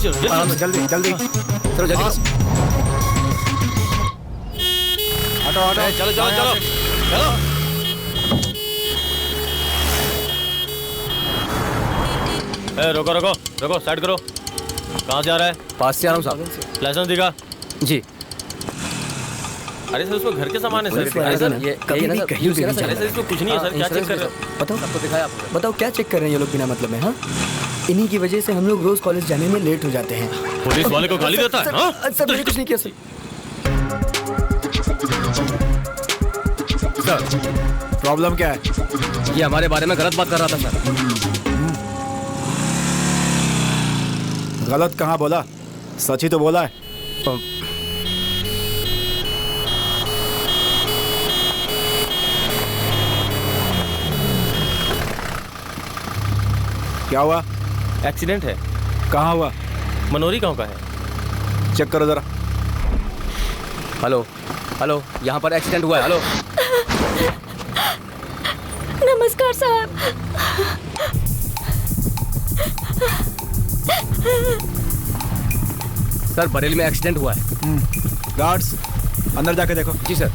चलो जल्दी जल्दी चलो जल्दी हटो हटो चलो चलो चलो चलो। रुको रुको रुको, साइड करो। कहाँ से आ रहा है? पास से आ रहा हूँ साहब। लाइसेंस दिखा। जी। अरे सर उसको घर के सामान है सर। अरे सर ये कहीं भी कहीं भी अरे सर इसको कुछ नहीं है सर, क्या चेक कर रहे हो? बताओ सबको दिखाया आपको। बताओ क्या चेक कर रहे हैं ये लोग बिना मतलब में? हाँ, इन्हीं की वजह से हम लोग रोज कॉलेज जाने में लेट हो जाते हैं। पुलिस वाले को गाली देता है? हाँ सर मैंने कुछ नहीं किया सर। सर प्रॉब्लम क्या है? ये हमारे बारे में गलत बात कर रहा था सर। गलत कहाँ बोला? सच ही तो बोला है। क्या हुआ? एक्सीडेंट है। कहाँ हुआ? मनोरी गांव का है। चेक करो जरा। हेलो हेलो, यहाँ पर एक्सीडेंट हुआ है। हेलो नमस्कार साहब। सर बरेली में एक्सीडेंट हुआ है। गार्ड्स अंदर जाके देखो। जी सर।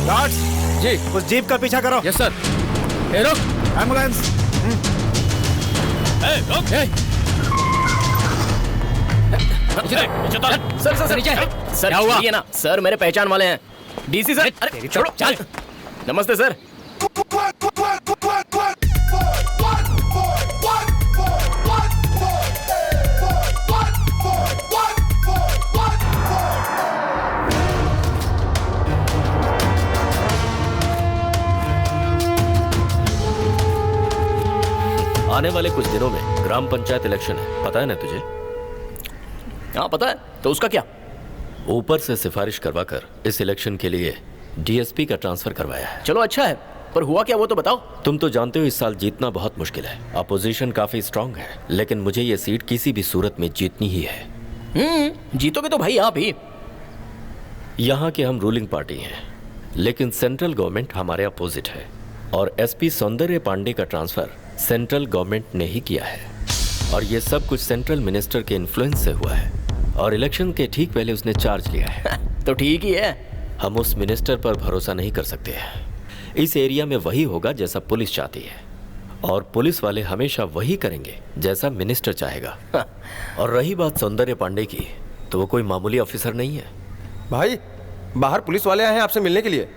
गार्ड्स जी। उस जीप का पीछा करो। Yes sir. ए रुक, एम्बुलेंस। सर सर नीचे। सर क्या हुआ? ना सर मेरे पहचान वाले हैं, डीसी सर। अरे छोड़ो चल। नमस्ते सर। आने वाले कुछ दिनों में ग्राम पंचायत इलेक्शन है, पता है ना तुझे? हाँ पता है, तो उसका क्या? ऊपर से सिफारिश करवाकर इस इलेक्शन के लिए डीएसपी का ट्रांसफर करवाया है। चलो अच्छा है, पर हुआ क्या वो तो बताओ। तुम तो जानते हो इस साल जीतना बहुत मुश्किल है। अपोजिशन काफी स्ट्रांग है, लेकिन मुझे ये सीट किसी भी सूरत में जीतनी ही है। जीतोगे तो भाई आप ही। यहाँ के हम रूलिंग पार्टी हैं, लेकिन सेंट्रल गवर्नमेंट हमारे अपोजिट है और एसपी सौंदर्य पांडे का ट्रांसफर सेंट्रल गवर्नमेंट ने ही किया है और ये सब कुछ सेंट्रल मिनिस्टर के इन्फ्लुएंस से हुआ है और इलेक्शन के ठीक पहले उसने चार्ज लिया है। तो ठीक ही है। हम उस मिनिस्टर पर भरोसा नहीं कर सकते हैं। इस एरिया में वही होगा जैसा पुलिस चाहती है और पुलिस वाले हमेशा वही करेंगे जैसा मिनिस्टर चाहेगा। और रही बात सौंदर्य पांडे की, तो वो कोई मामूली ऑफिसर नहीं है। भाई बाहर पुलिस वाले आए हैं आपसे मिलने के लिए।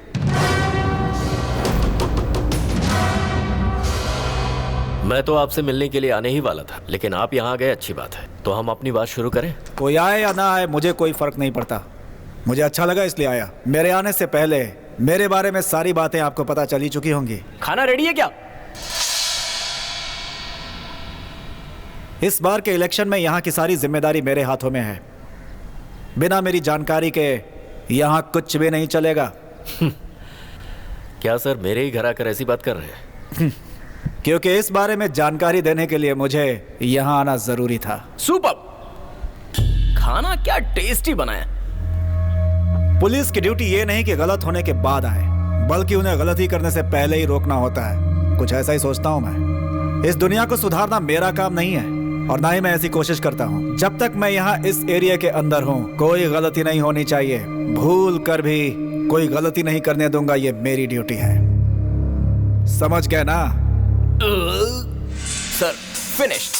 मैं तो आपसे मिलने के लिए आने ही वाला था, लेकिन आप यहाँ आ गए, अच्छी बात है। तो हम अपनी बात शुरू करें? कोई आए या ना आए मुझे कोई फर्क नहीं पड़ता। मुझे अच्छा लगा इसलिए आया। मेरे आने से पहले मेरे बारे में सारी बातें आपको पता चली चुकी होंगी। खाना रेडी है क्या? इस बार के इलेक्शन में यहाँ की सारी जिम्मेदारी मेरे हाथों में है। बिना मेरी जानकारी के यहाँ कुछ भी नहीं चलेगा। क्या सर मेरे ही घर आकर ऐसी बात कर रहे हैं? क्योंकि इस बारे में जानकारी देने के लिए मुझे यहाँ आना जरूरी था। सुपर। खाना क्या टेस्टी बना है। पुलिस की ड्यूटी ये नहीं कि गलत होने के बाद आए, बल्कि उन्हें गलती करने से पहले ही रोकना होता है। कुछ ऐसा ही सोचता हूँ मैं। इस दुनिया को सुधारना मेरा काम नहीं है और ना ही मैं ऐसी कोशिश करता हूँ। जब तक मैं यहाँ इस एरिया के अंदर हूँ कोई गलती नहीं होनी चाहिए। भूल कर भी कोई गलती नहीं करने दूंगा, ये मेरी ड्यूटी है। समझ गए ना? Sir finish.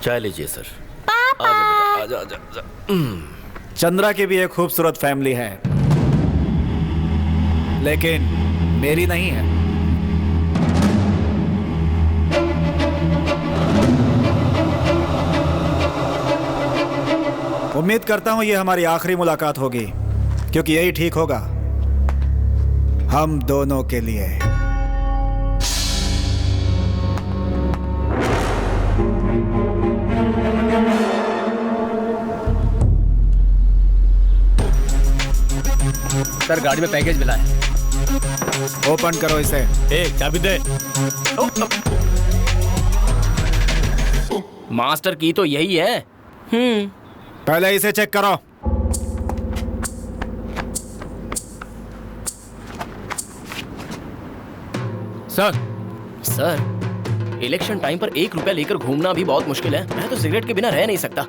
चाय लीजिए सर। आजा आजा आजा। चंद्रा की भी एक खूबसूरत फैमिली है, लेकिन मेरी नहीं है। उम्मीद करता हूं ये हमारी आखिरी मुलाकात होगी, क्योंकि यही ठीक होगा हम दोनों के लिए। सर गाड़ी में पैकेज मिला है। ओपन करो इसे। चाबी दे। मास्टर की तो यही है। पहले इसे चेक करो। सर, इलेक्शन टाइम पर 1 रुपया लेकर घूमना भी बहुत मुश्किल है। मैं तो सिगरेट के बिना रह नहीं सकता,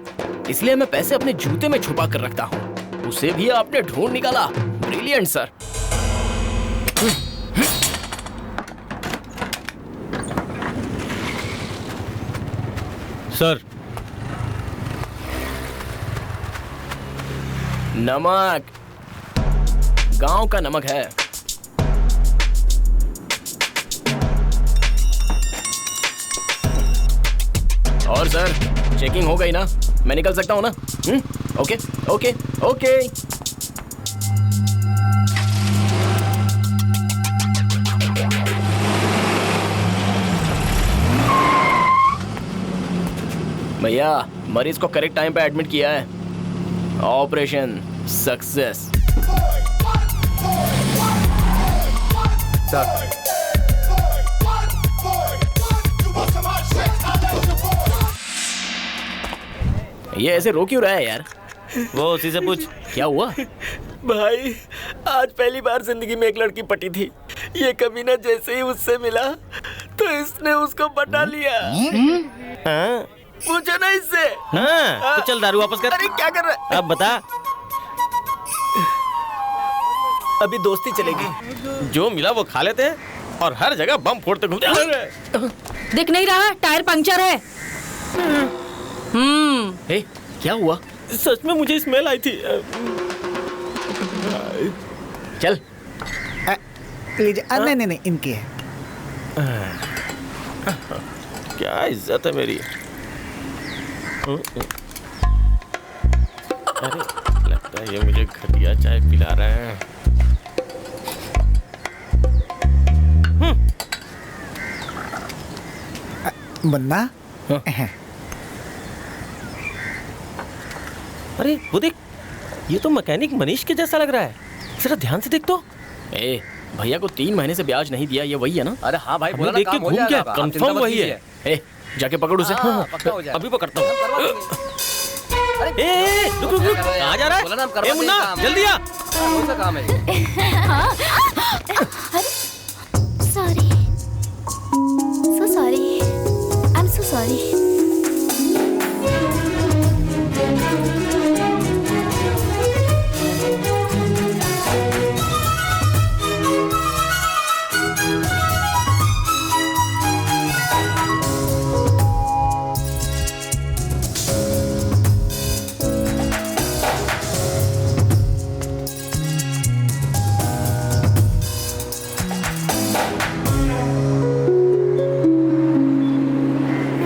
इसलिए मैं पैसे अपने जूते में छुपा कर रखता हूँ। उसे भी आपने ढूंढ निकाला, ब्रिलियंट सर। सर, नमक, गांव का नमक है। और सर, चेकिंग हो गई ना? मैं निकल सकता हूँ ना? Okay okay okay. भैया, मरीज को करेक्ट टाइम पे एडमिट किया है। Operation success. सर, ये ऐसे रो क्यों रहा है यार? वो उसी से पूछ। क्या हुआ? भाई, आज पहली बार जिंदगी में एक लड़की पटी थी। ये कमीना जैसे ही उससे मिला तो इसने उसको पटा लिया। हाँ? पूछो ना इससे। हाँ, तो चल दारू वापस कर। अरे क्या कर रहा है? अब बता। अभी दोस्ती चलेगी। जो मिला वो खा लेते हैं और हर जगह बम फोड़ते घूमते हैं। दिख नहीं रहा, टायर पंक्चर है। ए, क्या हुआ? सच में मुझे स्मेल आई थी। चल। लीजिए। नहीं नहीं नहीं, इनकी है। क्या इज्जत है मेरी। अरे लगता है ये मुझे घटिया चाय पिला रहे हैं। मुन्ना। अरे वो देख, ये तो मैकेनिक मनीष के जैसा लग रहा है। जरा ध्यान से देख तो। ए, भैया को 3 महीने से ब्याज नहीं दिया, ये वही है ना? अरे हाँ भाई, बोला ना देख के काम हो घूम जाएगा के आपका, आप चिंता कंफर्म मत वही कीजिए। है। ए, जाके पकड़ उसे। हाँ, पक्का हो जाएगा। अभी पकड़ता हूँ। अरे ए, रुक रुक रुक, कहाँ जा रहा बोला ना हम है? करवा ए मुन्ना, देंगे काम। जल्दी आ। कौन सा काम है ये? Sorry, so sorry, I am so sorry.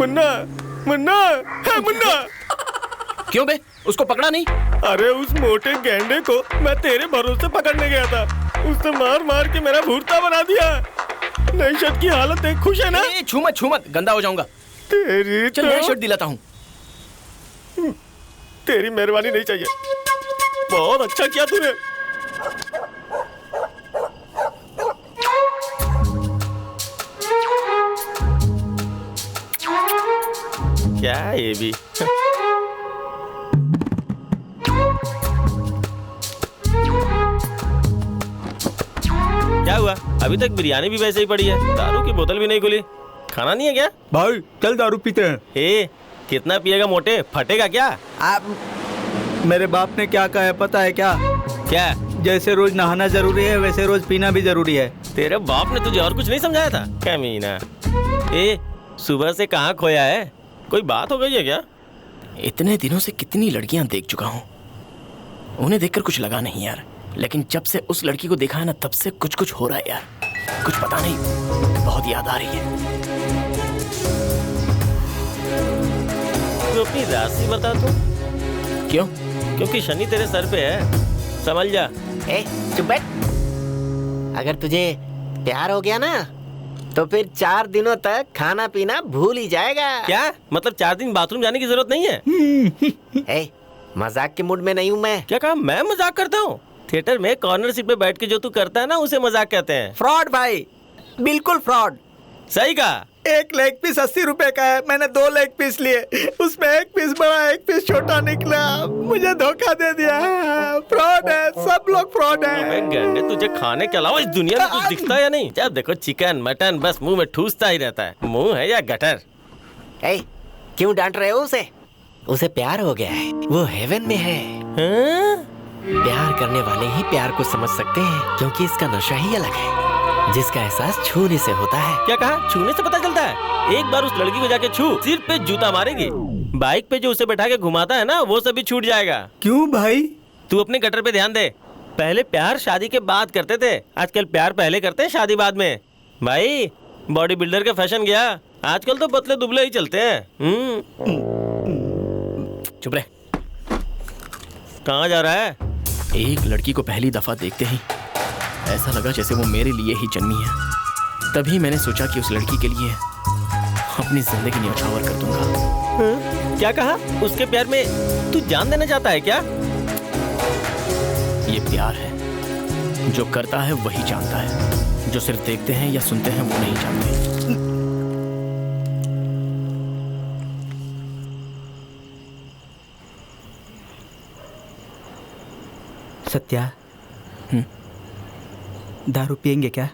Munna, Munna, है मुन्ना। क्यों बे? उसको पकड़ा नहीं? अरे उस मोटे गैंडे को मैं तेरे भरोसे पकड़ने गया था। उसने मार मार के मेरा भूरता बना दिया। नई शर्ट की हालत देख, खुश है ना? ए, छू मत, गंदा हो जाऊंगा। तेरी चल, नया शर्ट दिलाता हूँ। तेरी मेहरबानी नहीं चाहिए। बहुत अच्छा किया तूने। क्या ये भी? क्या हुआ? अभी तक बिरयानी भी वैसे ही पड़ी है, दारू की बोतल भी नहीं खुली। खाना नहीं है क्या? भाई चल दारू पीते हैं। ए, कितना पिएगा मोटे? फटेगा क्या? आप मेरे बाप ने क्या कहा है पता है क्या? क्या? जैसे रोज नहाना जरूरी है वैसे रोज पीना भी जरूरी है। तेरे बाप ने तुझे और कुछ नहीं समझाया था? कमीना। ए, सुबह से कहाँ खोया है? कोई बात हो गई है क्या? इतने दिनों से कितनी लड़कियां देख चुका हूँ, उन्हें देखकर कुछ लगा नहीं यार। लेकिन जब से उस लड़की को देखा है ना, तब से कुछ कुछ हो रहा है यार। कुछ पता नहीं, बहुत याद आ रही है। तू अपनी राशि बता तू। क्यों? क्योंकि शनि तेरे सर पे है, समझ जा। ए, चुप बैठ। अगर तुझे प्यार हो गया ना तो फिर 4 दिनों तक खाना पीना भूल ही जाएगा। क्या मतलब 4 दिन बाथरूम जाने की जरूरत नहीं है? ए, मजाक के मूड में नहीं हूँ मैं। क्या कहा? मैं मजाक करता हूँ? थिएटर में कॉर्नर सीट पे बैठ के जो तू करता है ना, उसे मजाक कहते हैं। फ्रॉड भाई, बिल्कुल फ्रॉड। सही कहा। एक लेग पीस 80 रुपए का है, मैंने 2 लेग पीस लिए, उसमें एक पीस बड़ा एक पीस छोटा निकला, मुझे धोखा दे दिया। फ्रॉड है, सब लोग फ्रॉड है। गंडे तुझे खाने के अलावा इस दुनिया में कुछ दिखता है या नहीं? जब देखो चिकन मटन बस मुंह में ठूसता ही रहता है। मुंह है या गटर? क्यों डांट रहे हो उसे? उसे प्यार हो गया है, वो हेवन में है। प्यार करने वाले ही प्यार को समझ सकते हैं, क्योंकि इसका नशा ही अलग है, जिसका एहसास छूने से होता है। क्या कहा? छूने से पता चलता है? एक बार उस लड़की को जाके छू, सिर पे जूता मारेगी। बाइक पे जो उसे बैठा के घुमाता है ना, वो सभी छूट जाएगा। क्यों भाई? तू अपने गटर पे ध्यान दे। पहले प्यार शादी के बाद करते थे, आजकल प्यार पहले करते हैं शादी बाद में। भाई बॉडी बिल्डर का फैशन गया, आजकल तो पतले दुबले ही चलते हैं। चुप रहे। कहाँ जा रहा है? एक लड़की को पहली दफा देखते ही ऐसा लगा जैसे वो मेरे लिए ही जन्मी है। तभी मैंने सोचा कि उस लड़की के लिए अपनी जिंदगी न्यौछावर कर दूंगा। क्या कहा? उसके प्यार में तू जान देना चाहता है क्या? ये प्यार है, जो करता है वही जानता है, जो सिर्फ देखते हैं या सुनते हैं वो नहीं जानते। सत्या, दारू पियेंगे क्या?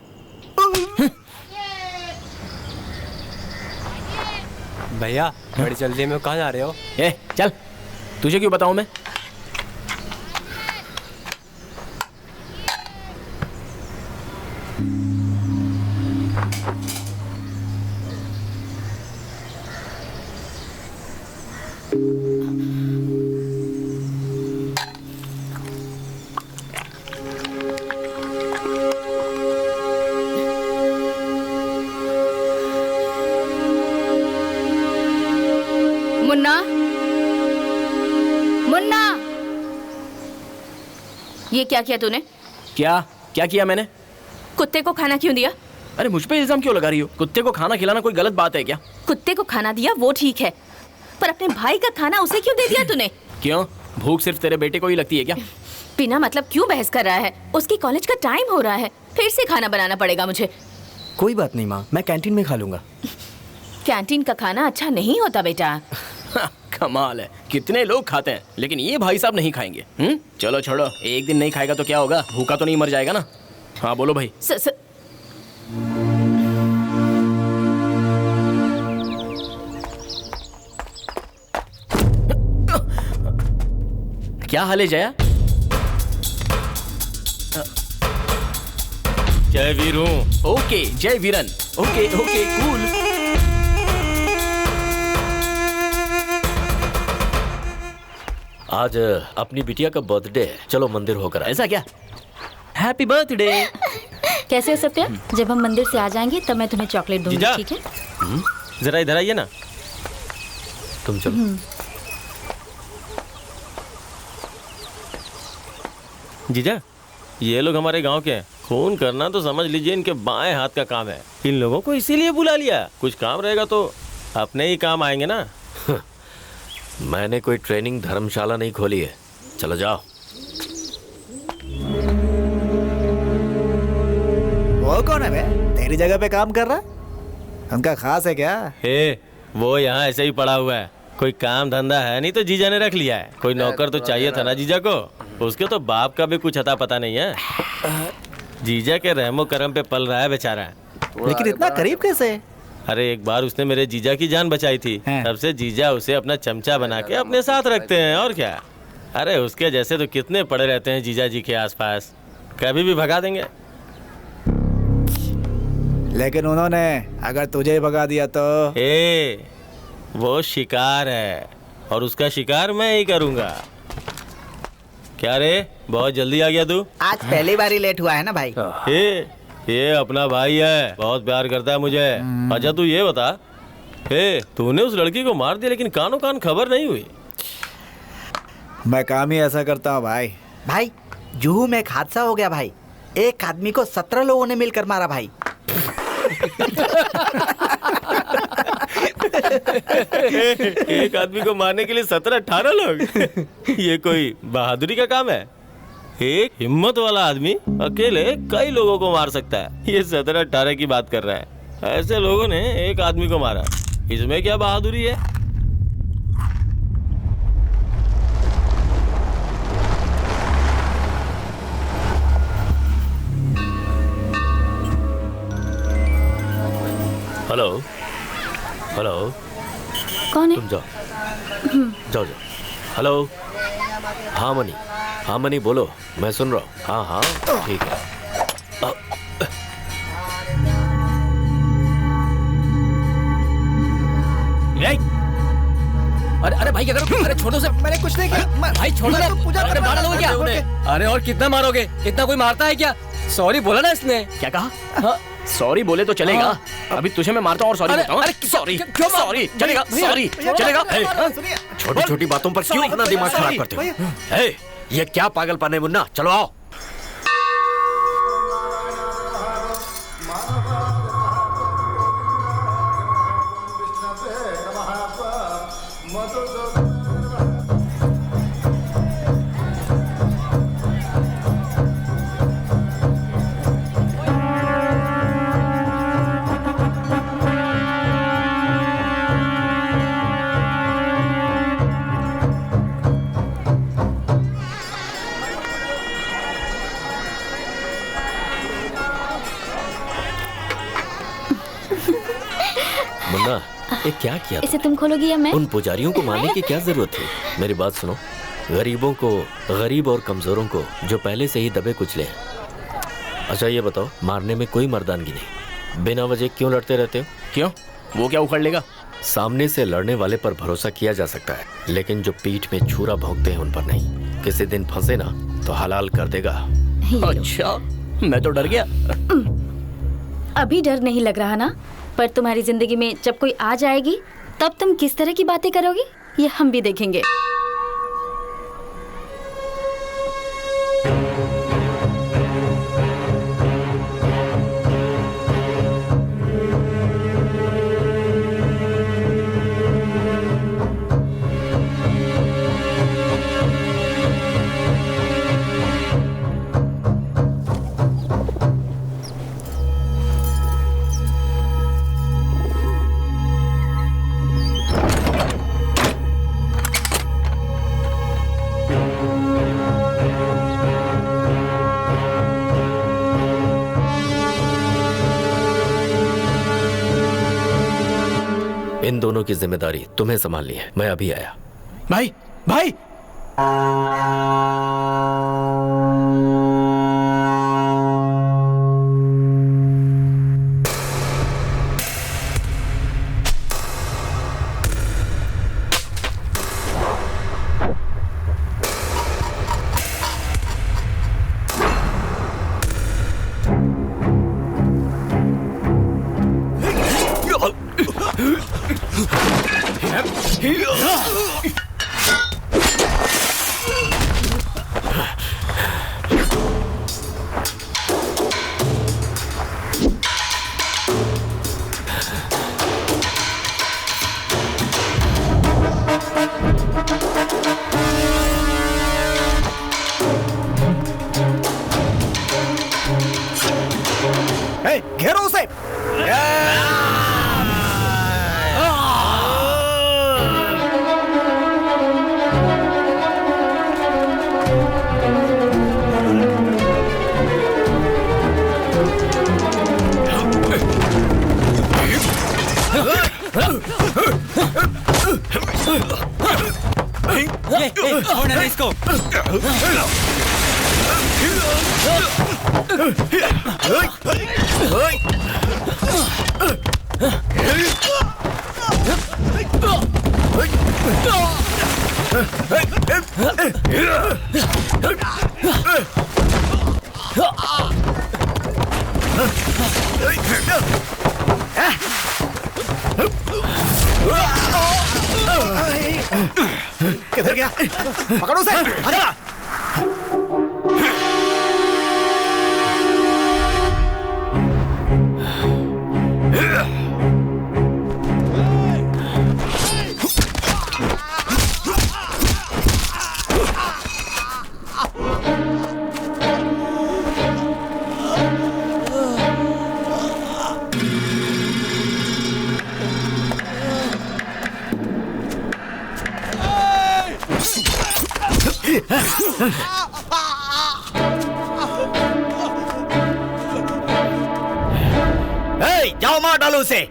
भैया बड़ी जल्दी में कहाँ जा रहे हो? चल, तुझे क्यों बताऊं मैं? मुन्ना, मुन्ना, ये क्या किया तूने? क्या क्या किया मैंने? कुत्ते को खाना क्यों दिया? अरे मुझ पे इल्जाम क्यों लगा रही हो? कुत्ते को खाना खिलाना कोई गलत बात है क्या? कुत्ते को खाना दिया वो ठीक है, पर अपने भाई का खाना उसे क्यों दे दिया तूने? क्यों? भूख सिर्फ तेरे बेटे को ही लगती है क्या? बिना मतलब क्यों बहस कर रहा है? उसकी कॉलेज का टाइम हो रहा है, फिर से खाना बनाना पड़ेगा मुझे। कोई बात नहीं माँ, मैं कैंटीन में खा लूंगा। कैंटीन का खाना अच्छा नहीं होता बेटा। कमाल है, कितने लोग खाते हैं लेकिन ये भाई साहब नहीं खाएंगे। चलो छोड़ो, एक दिन नहीं खाएगा तो क्या होगा? भूखा तो नहीं मर जाएगा ना? हाँ बोलो भाई। क्या हाल है जया? जय वीरू। ओके, जय वीरन। Okay okay cool. आज अपनी बिटिया का बर्थडे है, चलो मंदिर होकर आए। ऐसा क्या? Happy birthday. कैसे हो सत्या? जब हम मंदिर से आ जाएंगे तब मैं तुम्हें चॉकलेट दूंगी, जीजा। ठीक है? जरा इधर आइए ना। तुम चलो। जीजा, ये लोग हमारे गांव के हैं। खून करना तो समझ लीजिए इनके बाएं हाथ का काम है। इन लोगों को इसीलिए बुला लिया, कुछ काम रहेगा तो अपने ही काम आएंगे ना। मैंने कोई ट्रेनिंग धर्मशाला नहीं खोली है, चलो जाओ। वो कौन है बे? तेरी जगह पे काम कर रहा? उनका खास है क्या? वो यहाँ ऐसे ही पड़ा हुआ है, कोई काम धंधा है नहीं तो जीजा ने रख लिया है। कोई नौकर तो चाहिए था ना जीजा को, उसके तो बाप का भी कुछ अता पता नहीं है। जीजा के रहमो करम पे पल रहा है बेचारा। लेकिन इतना करीब कैसे? अरे एक बार उसने मेरे जीजा की जान बचाई थी, तब से जीजा उसे अपना चमचा बना के अपने साथ रखते हैं। और क्या, अरे उसके जैसे तो कितने पड़े रहते हैं जीजा जी के आसपास, कभी भी भगा देंगे। लेकिन उन्होंने अगर तुझे ही भगा दिया तो? वो शिकार है और उसका शिकार मैं ही करूंगा। क्या रे, बहुत जल्दी आ गया तू? आज पहली बार ही लेट हुआ है ना भाई। ये अपना भाई है, बहुत प्यार करता है मुझे। अच्छा तू ये बता, तूने उस लड़की को मार दिया लेकिन कानों कान खबर नहीं हुई? मैं काम ही ऐसा करता हूँ भाई। भाई जुहू में एक हादसा हो गया भाई, एक आदमी को 17 लोगों ने मिलकर मारा भाई। एक आदमी को मारने के लिए 17-18 लोग? ये कोई बहादुरी का काम है? एक हिम्मत वाला आदमी अकेले कई लोगों को मार सकता है, ये 17-18 की बात कर रहा है। ऐसे लोगों ने एक आदमी को मारा, इसमें क्या बहादुरी है? हेलो हेलो, कौन है? तुम जाओ जाओ जाओ। हेलो, हाँ मनी, हाँ मनी बोलो, मैं सुन रहा हूँ। हाँ हाँ ठीक है। अरे अरे भाई क्या करो? अरे छोड़ो से, मैंने कुछ नहीं किया भाई, छोड़ो ना। अरे मार लोगे क्या उन्हें? अरे और कितना मारोगे? इतना कोई मारता है क्या? सॉरी बोला ना इसने। क्या कहा? सॉरी बोले तो चलेगा। अभी तुझे मैं मारता हूँ और सॉरी बोलता हूँ। सॉरी सॉरी चलेगा, सॉरी चलेगा। छोटी छोटी बातों पर क्यों इतना दिमाग खराब करते हो? ये क्या पागलपन है मुन्ना? चलो आओ। ये क्या किया? इसे तुम खोलोगी या मैं? उन पुजारियों को मारने की क्या जरूरत थी? मेरी बात सुनो, गरीबों को, गरीब और कमजोरों को जो पहले से ही दबे कुचले हैं। अच्छा ये बताओ, मारने में कोई मर्दानगी नहीं, बिना वजह क्यों लड़ते रहते हो? क्यों? वो क्या उखड़ लेगा? सामने से लड़ने वाले पर भरोसा किया जा सकता है, लेकिन जो पीठ में छुरा भोंकते हैं उन पर नहीं। किसी दिन फंसे ना तो हलाल कर देगा। अच्छा, मैं तो डर गया। अभी डर नहीं लग रहा ना, पर तुम्हारी जिंदगी में जब कोई आ जाएगी तब तुम किस तरह की बातें करोगी ये हम भी देखेंगे। इन दोनों की जिम्मेदारी तुम्हें संभालनी है। मैं अभी आया। भाई भाई घेरो उसे। छोड़ना इसको। किधर गया? पकड़ो उसे। आजा। जाओ मार डालो उसे।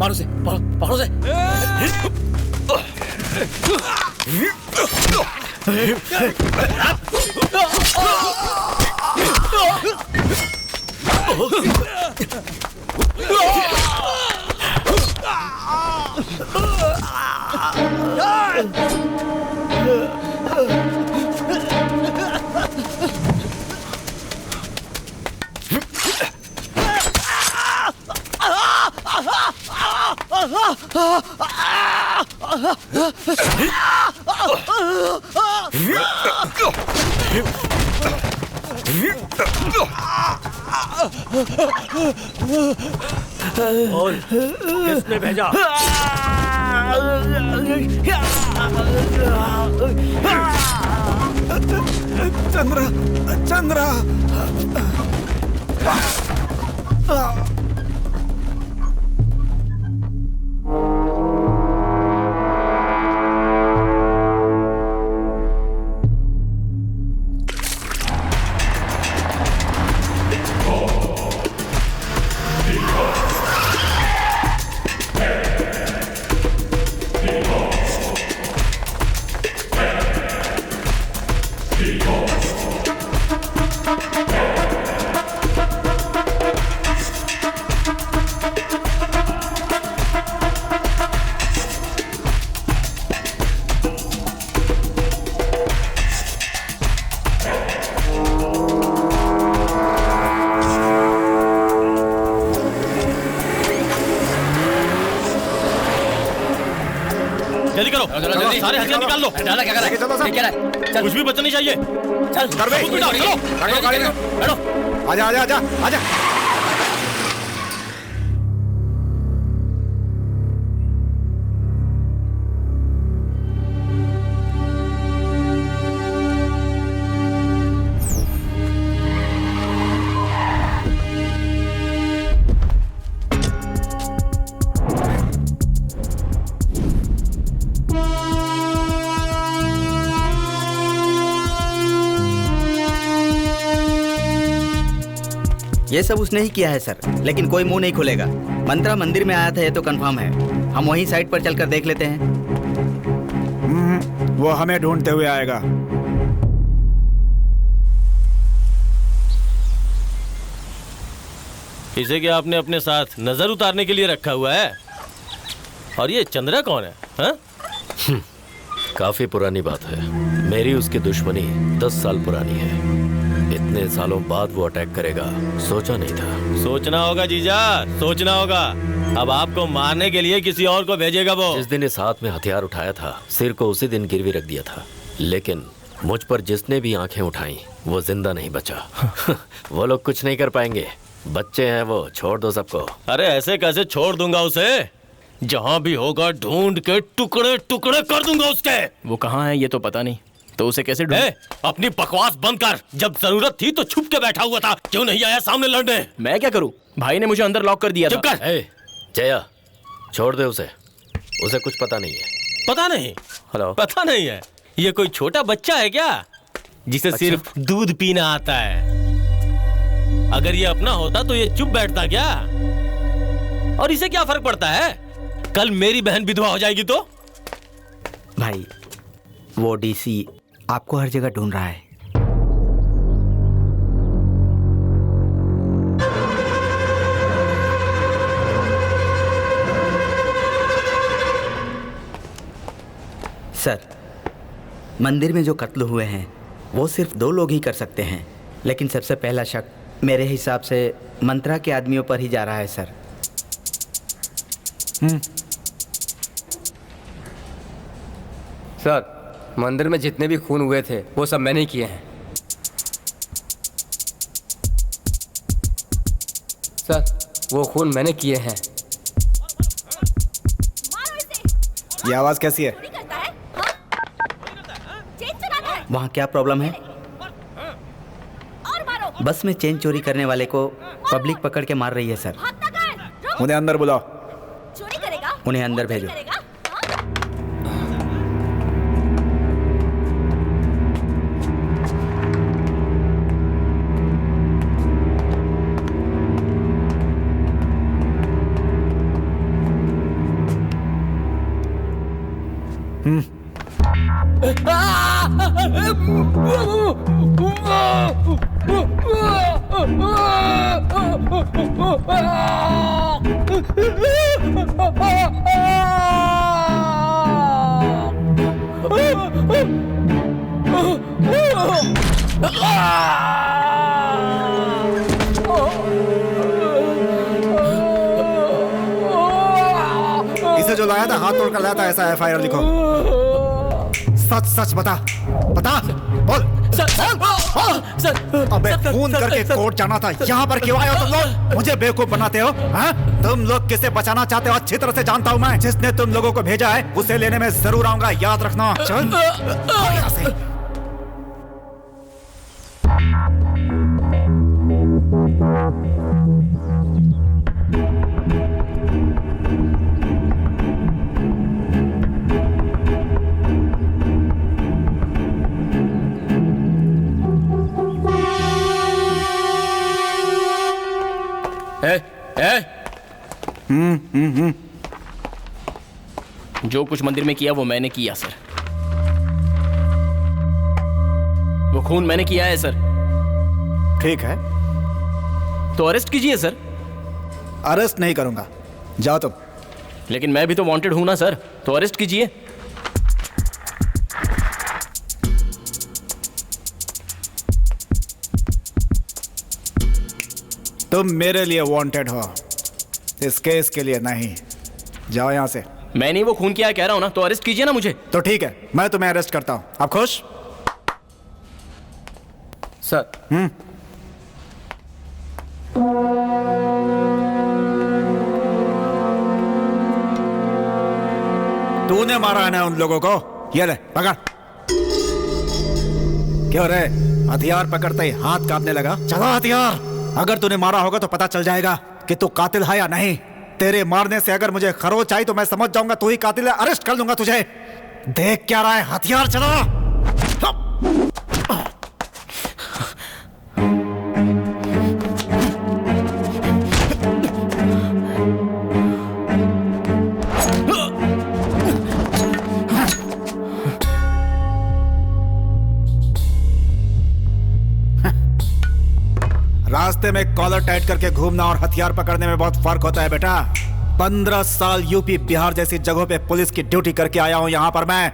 मारो से, पकड़ो से। और किसने भेजा? चंद्रा, चंद्रा। जल्दी करो, सारे हथियार निकाल लो। डाला क्या कर रहा है? क्या रहा है? चल, कुछ भी बचना नहीं चाहिए। चल कर बे। चलो बैठो। आजा आजा आजा आजा। ये सब उसने ही किया है सर, लेकिन कोई मुंह नहीं खोलेगा। मंत्रा मंदिर में आया था ये तो कंफर्म है। हम वहीं साइट पर चलकर देख लेते हैं। वो हमें ढूंढते हुए आएगा। इसे क्या आपने अपने साथ नजर उतारने के लिए रखा हुआ है? और ये चंद्रा कौन है? हा? काफी पुरानी बात है। मेरी उसकी दुश्मनी 10 साल पुरानी है। इतने सालों बाद वो अटैक करेगा सोचा नहीं था। सोचना होगा जीजा, सोचना होगा। अब आपको मारने के लिए किसी और को भेजेगा वो। जिस दिन इस हाथ में हथियार उठाया था, सिर को उसी दिन गिरवी रख दिया था। लेकिन मुझ पर जिसने भी आंखें उठाई वो जिंदा नहीं बचा। वो लोग कुछ नहीं कर पाएंगे। बच्चे हैं वो, छोड़ दो सबको। अरे ऐसे कैसे छोड़ दूंगा उसे? जहां भी होगा ढूंढ के टुकड़े टुकड़े कर दूंगा उसके। वो कहाँ है ये तो पता नहीं, तो उसे कैसे ढूंढ? अपनी बकवास बंद कर। जब जरूरत थी तो छुप के बैठा हुआ था, क्यों नहीं आया सामने लड़ने? मैं क्या करूं? भाई ने मुझे अंदर लॉक कर दिया था। चुप कर। जया, छोड़ दे उसे। उसे कुछ पता नहीं है। पता नहीं? हेलो, पता नहीं है? ये कोई छोटा बच्चा है क्या जिसे सिर्फ दूध पीना आता है? अगर ये अपना होता तो ये चुप बैठता क्या? और इसे क्या फर्क पड़ता है? कल मेरी बहन विधवा हो जाएगी तो? भाई, वो डीसी आपको हर जगह ढूंढ रहा है। सर, मंदिर में जो कत्ल हुए हैं वो सिर्फ 2 लोग ही कर सकते हैं, लेकिन सबसे पहला शक मेरे हिसाब से मंत्रा के आदमियों पर ही जा रहा है सर। सर, मंदिर में जितने भी खून हुए थे वो सब मैंने ही किए हैं। सर, वो खून मैंने किए हैं। ये आवाज कैसी है? वहाँ क्या प्रॉब्लम है? बस में चेन चोरी करने वाले को पब्लिक पकड़ के मार रही है सर। उन्हें अंदर बुलाओ। उन्हें अंदर भेजो। इसे जो लाया था हाथ तोड़ कर लाया था, ऐसा एफआईआर लिखो। सच सच बता, बता, बोल। अबे खून करके कोर्ट जाना था, यहाँ पर क्यों आए हो तुम लोग? मुझे बेवकूफ बनाते हो? हाँ? तुम लोग किसे बचाना चाहते हो अच्छी तरह से जानता हूँ मैं। जिसने तुम लोगों को भेजा है उसे लेने में जरूर आऊंगा, याद रखना। चल यहाँ से। जो कुछ मंदिर में किया वो मैंने किया सर। वो खून मैंने किया है सर। ठीक है, तो अरेस्ट कीजिए सर। अरेस्ट नहीं करूंगा, जाओ तुम। लेकिन मैं भी तो वांटेड हूं ना सर, तो अरेस्ट कीजिए। तुम मेरे लिए वांटेड हो, इस केस के लिए नहीं। जाओ यहाँ से। मैंने वो खून किया कह रहा हूं ना, तो अरेस्ट कीजिए ना मुझे। तो ठीक है, मैं तुम्हें अरेस्ट करता हूं। आप खुश? सर। तूने मारा है ना उन लोगों को? ये ले पकड़। क्यों रे, हथियार पकड़ते ही हाथ कांपने लगा? चला हथियार। अगर तूने मारा होगा तो पता चल जाएगा कि तू कातिल है या नहीं। तेरे मारने से अगर मुझे खरोच आई तो मैं समझ जाऊंगा तू ही कातिल है, अरेस्ट कर लूंगा तुझे। देख क्या रहा है, हथियार चला। रास्ते में कॉलर टाइट करके घूमना और हथियार पकड़ने में बहुत फर्क होता है बेटा। 15 साल यूपी बिहार जैसी जगहों पे पुलिस की ड्यूटी करके आया हूं यहाँ पर मैं।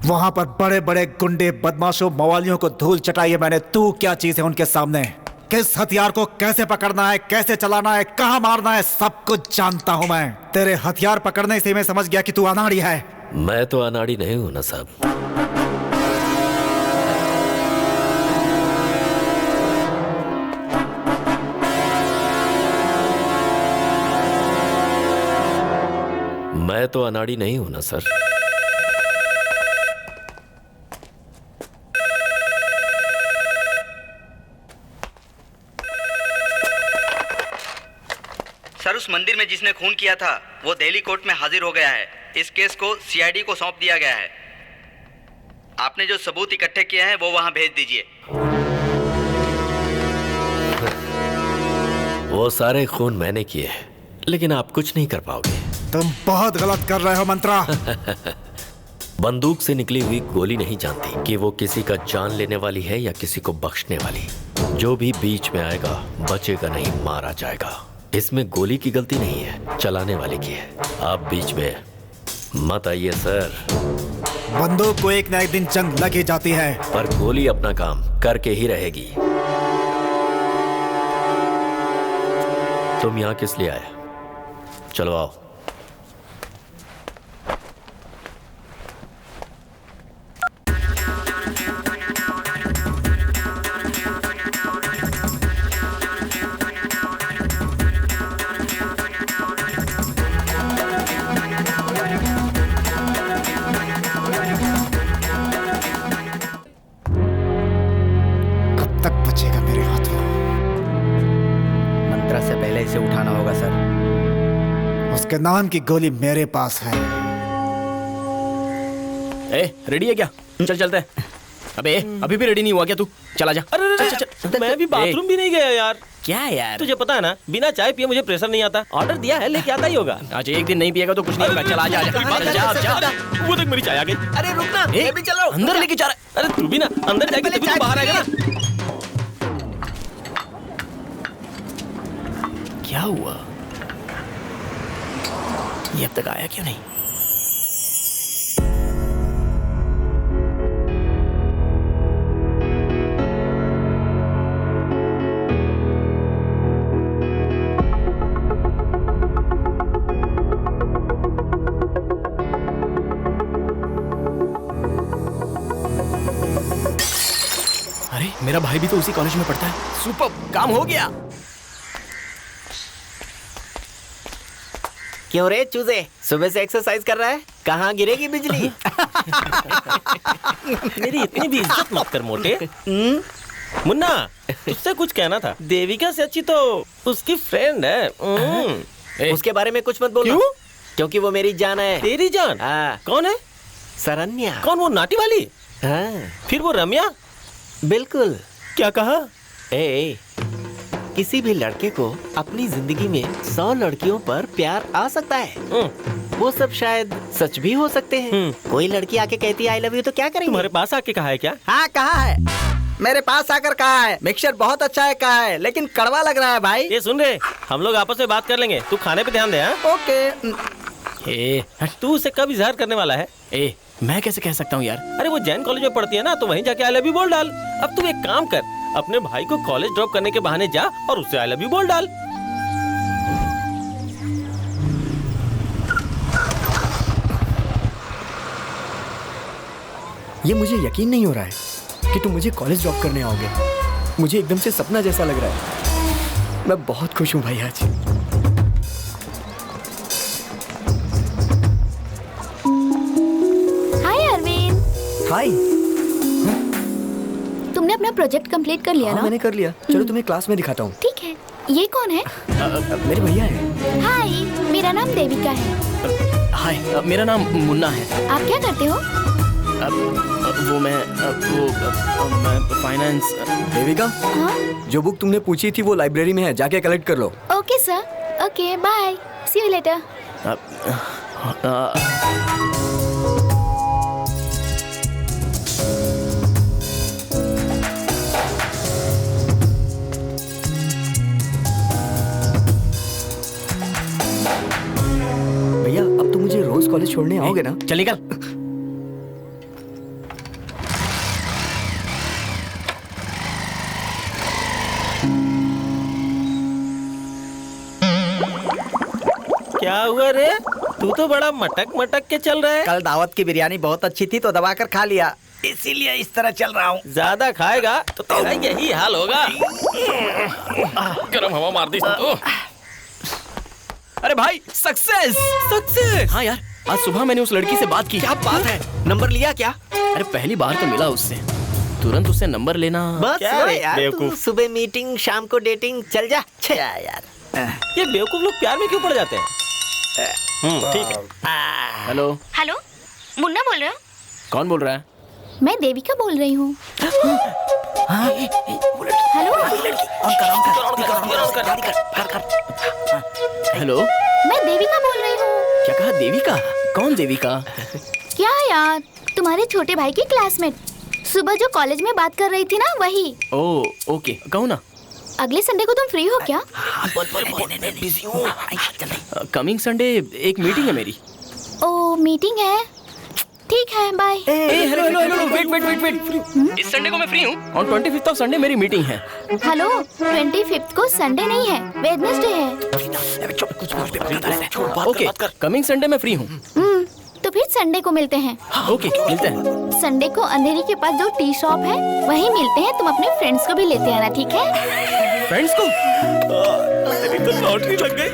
वहां पर बड़े बड़े गुंडे, बदमाशों, मवालियों को धूल चटाई है मैंने। तू क्या चीज है उनके सामने? किस हथियार को कैसे पकड़ना है, कैसे चलाना है, कहाँ मारना है, सब कुछ जानता हूं मैं। तेरे हथियार पकड़ने से मैं समझ गया कि तू अनाड़ी है। मैं तो अनाड़ी नहीं हूं ना साहब। मैं तो अनाड़ी नहीं हूं ना सर। सर, उस मंदिर में जिसने खून किया था वो दिल्ली कोर्ट में हाजिर हो गया है। इस केस को सीआईडी को सौंप दिया गया है। आपने जो सबूत इकट्ठे किए हैं वो वहां भेज दीजिए। वो सारे खून मैंने किए हैं, लेकिन आप कुछ नहीं कर पाओगे। तुम बहुत गलत कर रहे हो मंत्रा। बंदूक से निकली हुई गोली नहीं जानती कि वो किसी का जान लेने वाली है या किसी को बख्शने वाली। जो भी बीच में आएगा बचेगा नहीं, मारा जाएगा। इसमें गोली की गलती नहीं है, चलाने वाले की है। आप बीच में मत आइए सर। बंदूक को एक न एक दिन जंग लग ही जाती है, पर गोली अपना काम करके ही रहेगी। तुम यहाँ किस लिए आए? चलो आओ। कब तक बचेगा मेरे हाथों? मंत्रा से पहले इसे उठाना होगा सर। उसके नाम की गोली मेरे पास है। ए, रेडी है क्या? चल चलते हैं। अबे अभी भी रेडी नहीं हुआ क्या तू? चला जा। अरे मैं भी बाथरूम भी नहीं गया यार। क्या यार? तुझे पता है ना, बिना चाय पिए मुझे प्रेशर नहीं आता। ऑर्डर दिया है, लेके आता ही होगा। आज एक दिन नहीं पिएगा तो कुछ नहीं होगा। चल आजा जा। वो देख मेरी चाय आ गई। अरे रुकना, मैं भी चल रहा हूँ। अंदर लेके जा रहा है। अरे तू भी ना अंदर जाके तभी तो बाहर आएगा ना। क्या हुआ? ये अब तक आया क्यों नहीं? अरे मेरा भाई भी तो उसी कॉलेज में पढ़ता है। सुपर, काम हो गया। क्यों रे चूजे, सुबह से एक्सरसाइज कर रहा है? कहाँ गिरेगी बिजली? मेरी इतनी भी इज्जत मत कर मोटे। मुन्ना, तुझसे कुछ कहना था। देविका से अच्छी तो उसकी फ्रेंड है। उसके बारे में कुछ मत बोलना। क्यों? क्योंकि वो मेरी जान है। तेरी जान? हाँ। कौन है? सरन्या। कौन, वो नाटी वाली? हाँ। फिर वो रम्या? बिल्कुल। क्या कहा? ए, किसी भी लड़के को अपनी जिंदगी में 100 लड़कियों पर प्यार आ सकता है। वो सब शायद सच भी हो सकते हैं। कोई लड़की आके कहती है आई लव यू तो क्या करेंगे? तुम्हारे पास आके कहा है क्या? हाँ कहा है, मेरे पास आकर कहा है। मिक्सचर बहुत अच्छा है कहा है, लेकिन कड़वा लग रहा है भाई। ये सुन रहे, हम लोग आपस में बात कर लेंगे। तू खाने पे ध्यान दे। हाँ? ओके। तू उसे कब इजहार करने वाला है? मैं कैसे कह सकता हूँ यार? अरे वो जैन कॉलेज में पढ़ती है ना, तो वहीं जाके आई लव यू बोल डाल। अब तू एक काम कर, अपने भाई को कॉलेज ड्रॉप करने के बहाने जा और उससे आई लव यू बोल डाल। ये मुझे यकीन नहीं हो रहा है कि तुम मुझे कॉलेज ड्रॉप करने आओगे। मुझे एकदम से सपना जैसा लग रहा है। मैं बहुत खुश हूँ भाई आज। हाय अरविंद। हाय। तुमने अपना प्रोजेक्ट कंप्लीट कर लिया हाँ, ना? मैंने कर लिया। चलो तुम्हें क्लास में दिखाता हूँ। ठीक है। ये कौन है? मेरे भैया है। हाय, मेरा नाम देविका है। हाय, मेरा नाम मुन्ना है। आप क्या करते हो? मैं फाइनेंस। देविका, हाँ? जो बुक तुमने पूछी थी वो लाइब्रेरी में है, जाके कलेक्ट कर लो। Okay sir. Okay bye, see you later. भैया अब तुम मुझे रोज कॉलेज छोड़ने आओगे ना? चल निकल। क्या हुआ रे? तू तो बड़ा मटक मटक के चल रहा है। कल दावत की बिरयानी बहुत अच्छी थी तो दबाकर खा लिया, इसीलिए इस तरह चल रहा हूँ। ज्यादा खाएगा तो तेरा यही हाल होगा। गरम हवा मार दी तो। अरे भाई, सक्सेस सक्सेस। हाँ यार, आज सुबह मैंने उस लड़की से बात की। क्या बात है? नंबर लिया क्या? अरे पहली बार तो मिला उससे, तुरंत उससे नंबर लेना। बस यार, तू बेवकूफ। सुबह मीटिंग, शाम को डेटिंग, चल जा। यार ये बेवकूफ लोग प्यार में क्यों पड़ जाते हैं? ठीक है। हेलो। हेलो, मुन्ना बोल रहे हो? कौन बोल रहा है? मैं देविका बोल रही हूँ। हेलो, हेलो, मैं देविका बोल रही हूँ। क्या कहा? देविका? कौन देविका? क्या यार, तुम्हारे छोटे भाई की क्लासमेट, सुबह जो कॉलेज में बात कर रही थी ना, वही। ओह ओके, कहो ना। अगले संडे को तुम फ्री हो क्या? बिजी हूँ। कमिंग संडे एक मीटिंग है मेरी। ओ मीटिंग है? ठीक है, bye. Hello hello hello, wait. इस संडे को मैं फ्री हूँ। ऑन 25th ऑफ संडे मेरी मीटिंग है। हेलो, 25th को संडे नहीं है, वेडनेसडे है। ओके, कमिंग संडे मैं फ्री हूँ। तो फिर संडे को मिलते हैं। ओके, मिलते हैं। संडे को अंधेरी के पास जो टी शॉप है वहीं मिलते हैं। तुम अपने फ्रेंड्स को भी लेते आना, ठीक है? फ्रेंड्स को? मेरी तो लॉटरी लग गई।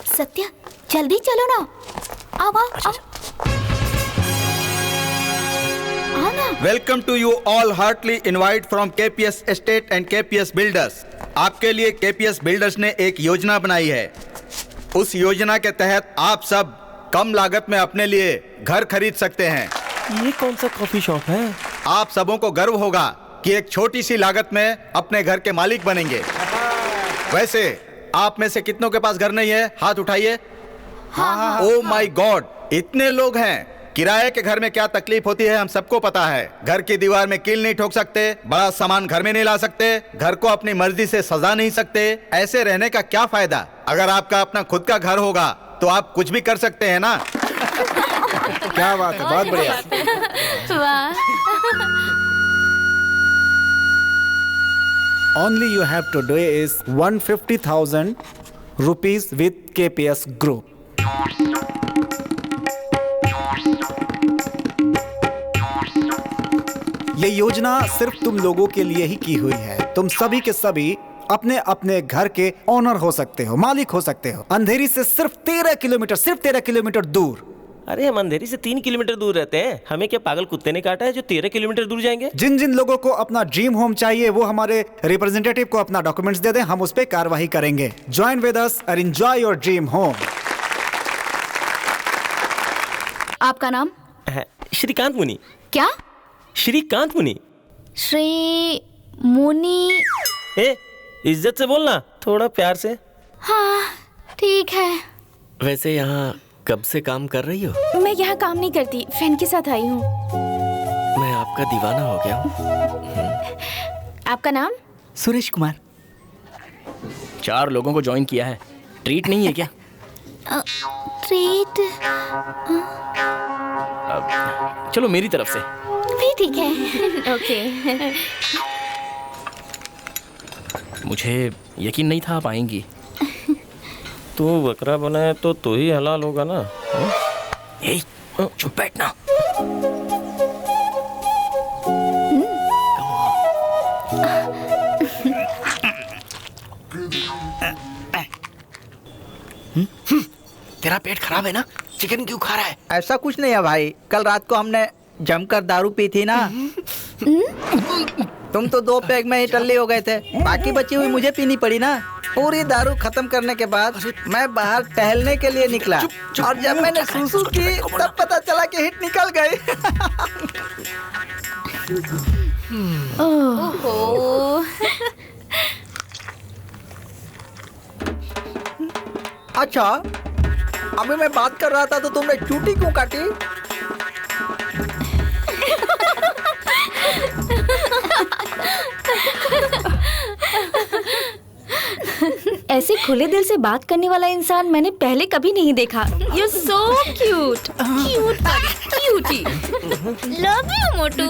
सत्या, जल्दी चलो ना। आओ आओ आओ। Welcome to you all heartly invite from KPS estate and KPS builders. आपके लिए KPS बिल्डर्स ने एक योजना बनाई है। उस योजना के तहत आप सब कम लागत में अपने लिए घर खरीद सकते हैं। ये कौन सा कॉफी शॉप है? आप सबों को गर्व होगा कि एक छोटी सी लागत में अपने घर के मालिक बनेंगे। वैसे आप में से कितनों के पास घर नहीं है? हाथ उठाइए। ओ माय गॉड, इतने लोग हैं। किराए के घर में क्या तकलीफ होती है हम सबको पता है। घर की दीवार में कील नहीं ठोक सकते, बड़ा सामान घर में नहीं ला सकते, घर को अपनी मर्जी से सजा नहीं सकते। ऐसे रहने का क्या फायदा? अगर आपका अपना खुद का घर होगा तो आप कुछ भी कर सकते हैं ना। क्या बात है, बहुत बढ़िया। वाह। Only you have to do is 150,000 rupees with KPS Group. ये योजना सिर्फ तुम लोगों के लिए ही की हुई है। तुम सभी के सभी अपने अपने घर के ओनर हो सकते हो, मालिक हो सकते हो। अंधेरी से सिर्फ 13 किलोमीटर दूर। अरे हम अंधेरी से 3 किलोमीटर दूर रहते हैं। हमें क्या पागल कुत्ते ने काटा है जो 13 किलोमीटर दूर जाएंगे? जिन जिन लोगों को अपना ड्रीम होम चाहिए वो हमारे रिप्रेजेंटेटिव को अपना डॉक्यूमेंट्स दे दें, हम उस पे कार्रवाई करेंगे। ज्वाइन विद अस और एंजॉय योर ड्रीम होम। आपका नाम? श्रीकांत मुनि। क्या? श्रीकांत मुनि। श्री मुनि। ए, इज्जत से बोलना, थोड़ा प्यार से। हाँ, ठीक है। वैसे यहाँ कब से काम कर रही हो? मैं यहाँ काम नहीं करती, फ्रेंड के साथ आई हूँ। मैं आपका दीवाना हो गया हूँ। आपका नाम? सुरेश कुमार। 4 लोगों को ज्वाइन किया है। ट्रीट नहीं है क्या? ट्रीट? चलो मेरी तरफ से भी ठीक है। ओके। मुझे यकीन नहीं था आप आएंगी। तू बकरा बनाए तो तू ही हलाल होगा ना। ए, चुप बैठना। तेरा पेट खराब है ना? चिकन क्यों खा रहा है? ऐसा कुछ नहीं है भाई, कल रात को हमने जमकर दारू पी थी ना। तुम तो 2 पैग में ही टल्ले हो गए थे, बाकी बची हुई मुझे पीनी पड़ी ना। पूरी दारू खत्म करने के बाद मैं बाहर टहलने के लिए निकला और जब मैंने सूसू की तब पता चला कि हिट निकल गई। ओहो। अच्छा, अभी मैं बात कर रहा था तो तुमने चूटी क्यों काटी? ऐसे खुले दिल से बात करने वाला इंसान मैंने पहले कभी नहीं देखा। You're so cute, cute, cutie. Love you, मोटू।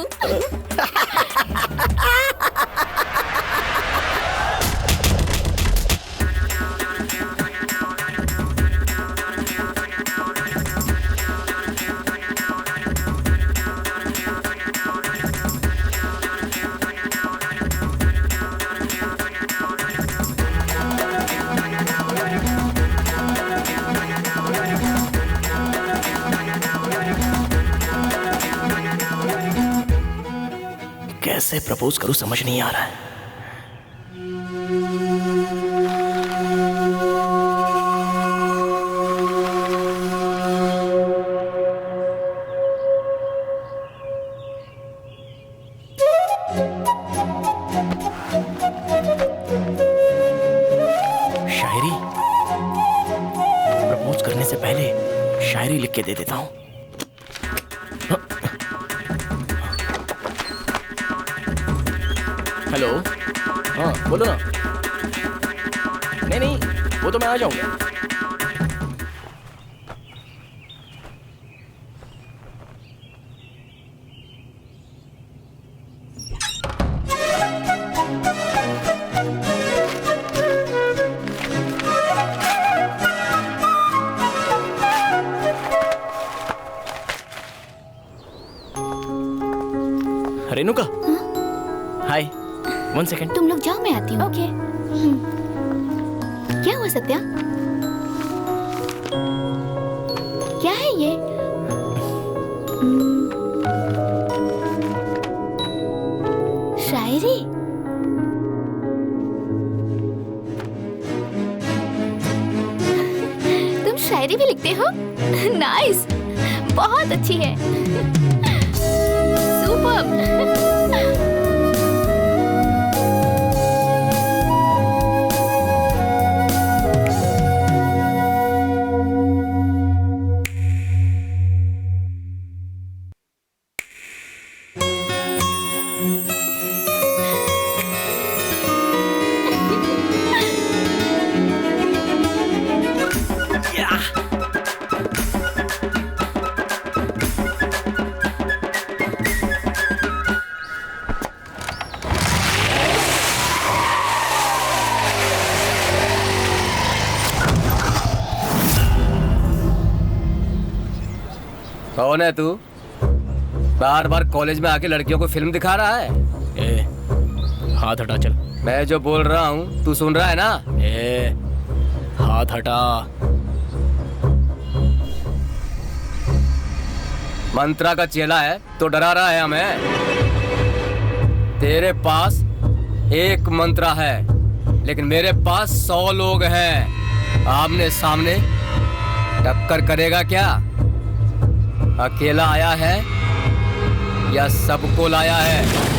कैसे प्रपोज करूं समझ नहीं आ रहा है। शायरी प्रपोज करने से पहले शायरी लिख के दे देता हूं। हेलो, हाँ बोलो ना। नहीं वो तो मैं आ जाऊंगा। रेणुका, हाय, 1 सेकेंड। तुम लोग जाओ, मैं आती हूँ। ओके। क्या हुआ सत्या? क्या है ये? शायरी? तुम शायरी भी लिखते हो? नाइस, बहुत अच्छी है। सुपर्ब। कौन है तू? बार बार कॉलेज में आके लड़कियों को फिल्म दिखा रहा है? ए, हाथ हटा चल। मैं जो बोल रहा हूँ तू सुन रहा है ना? ए, हाथ हटा। मंत्रा का चेला है तो डरा रहा है हमें। तेरे पास एक मंत्रा है, लेकिन मेरे पास 100 लोग हैं। आमने सामने टक्कर करेगा क्या? अकेला आया है या सबको लाया है?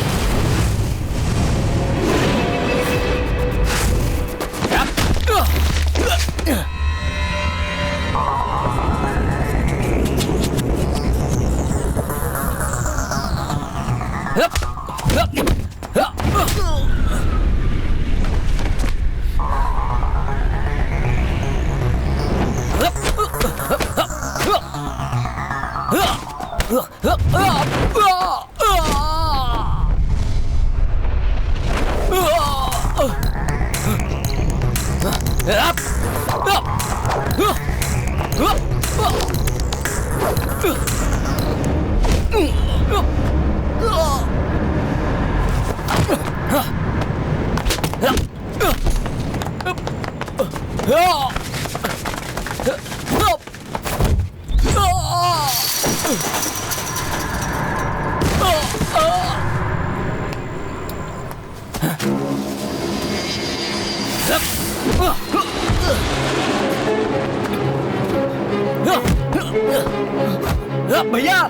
भैया,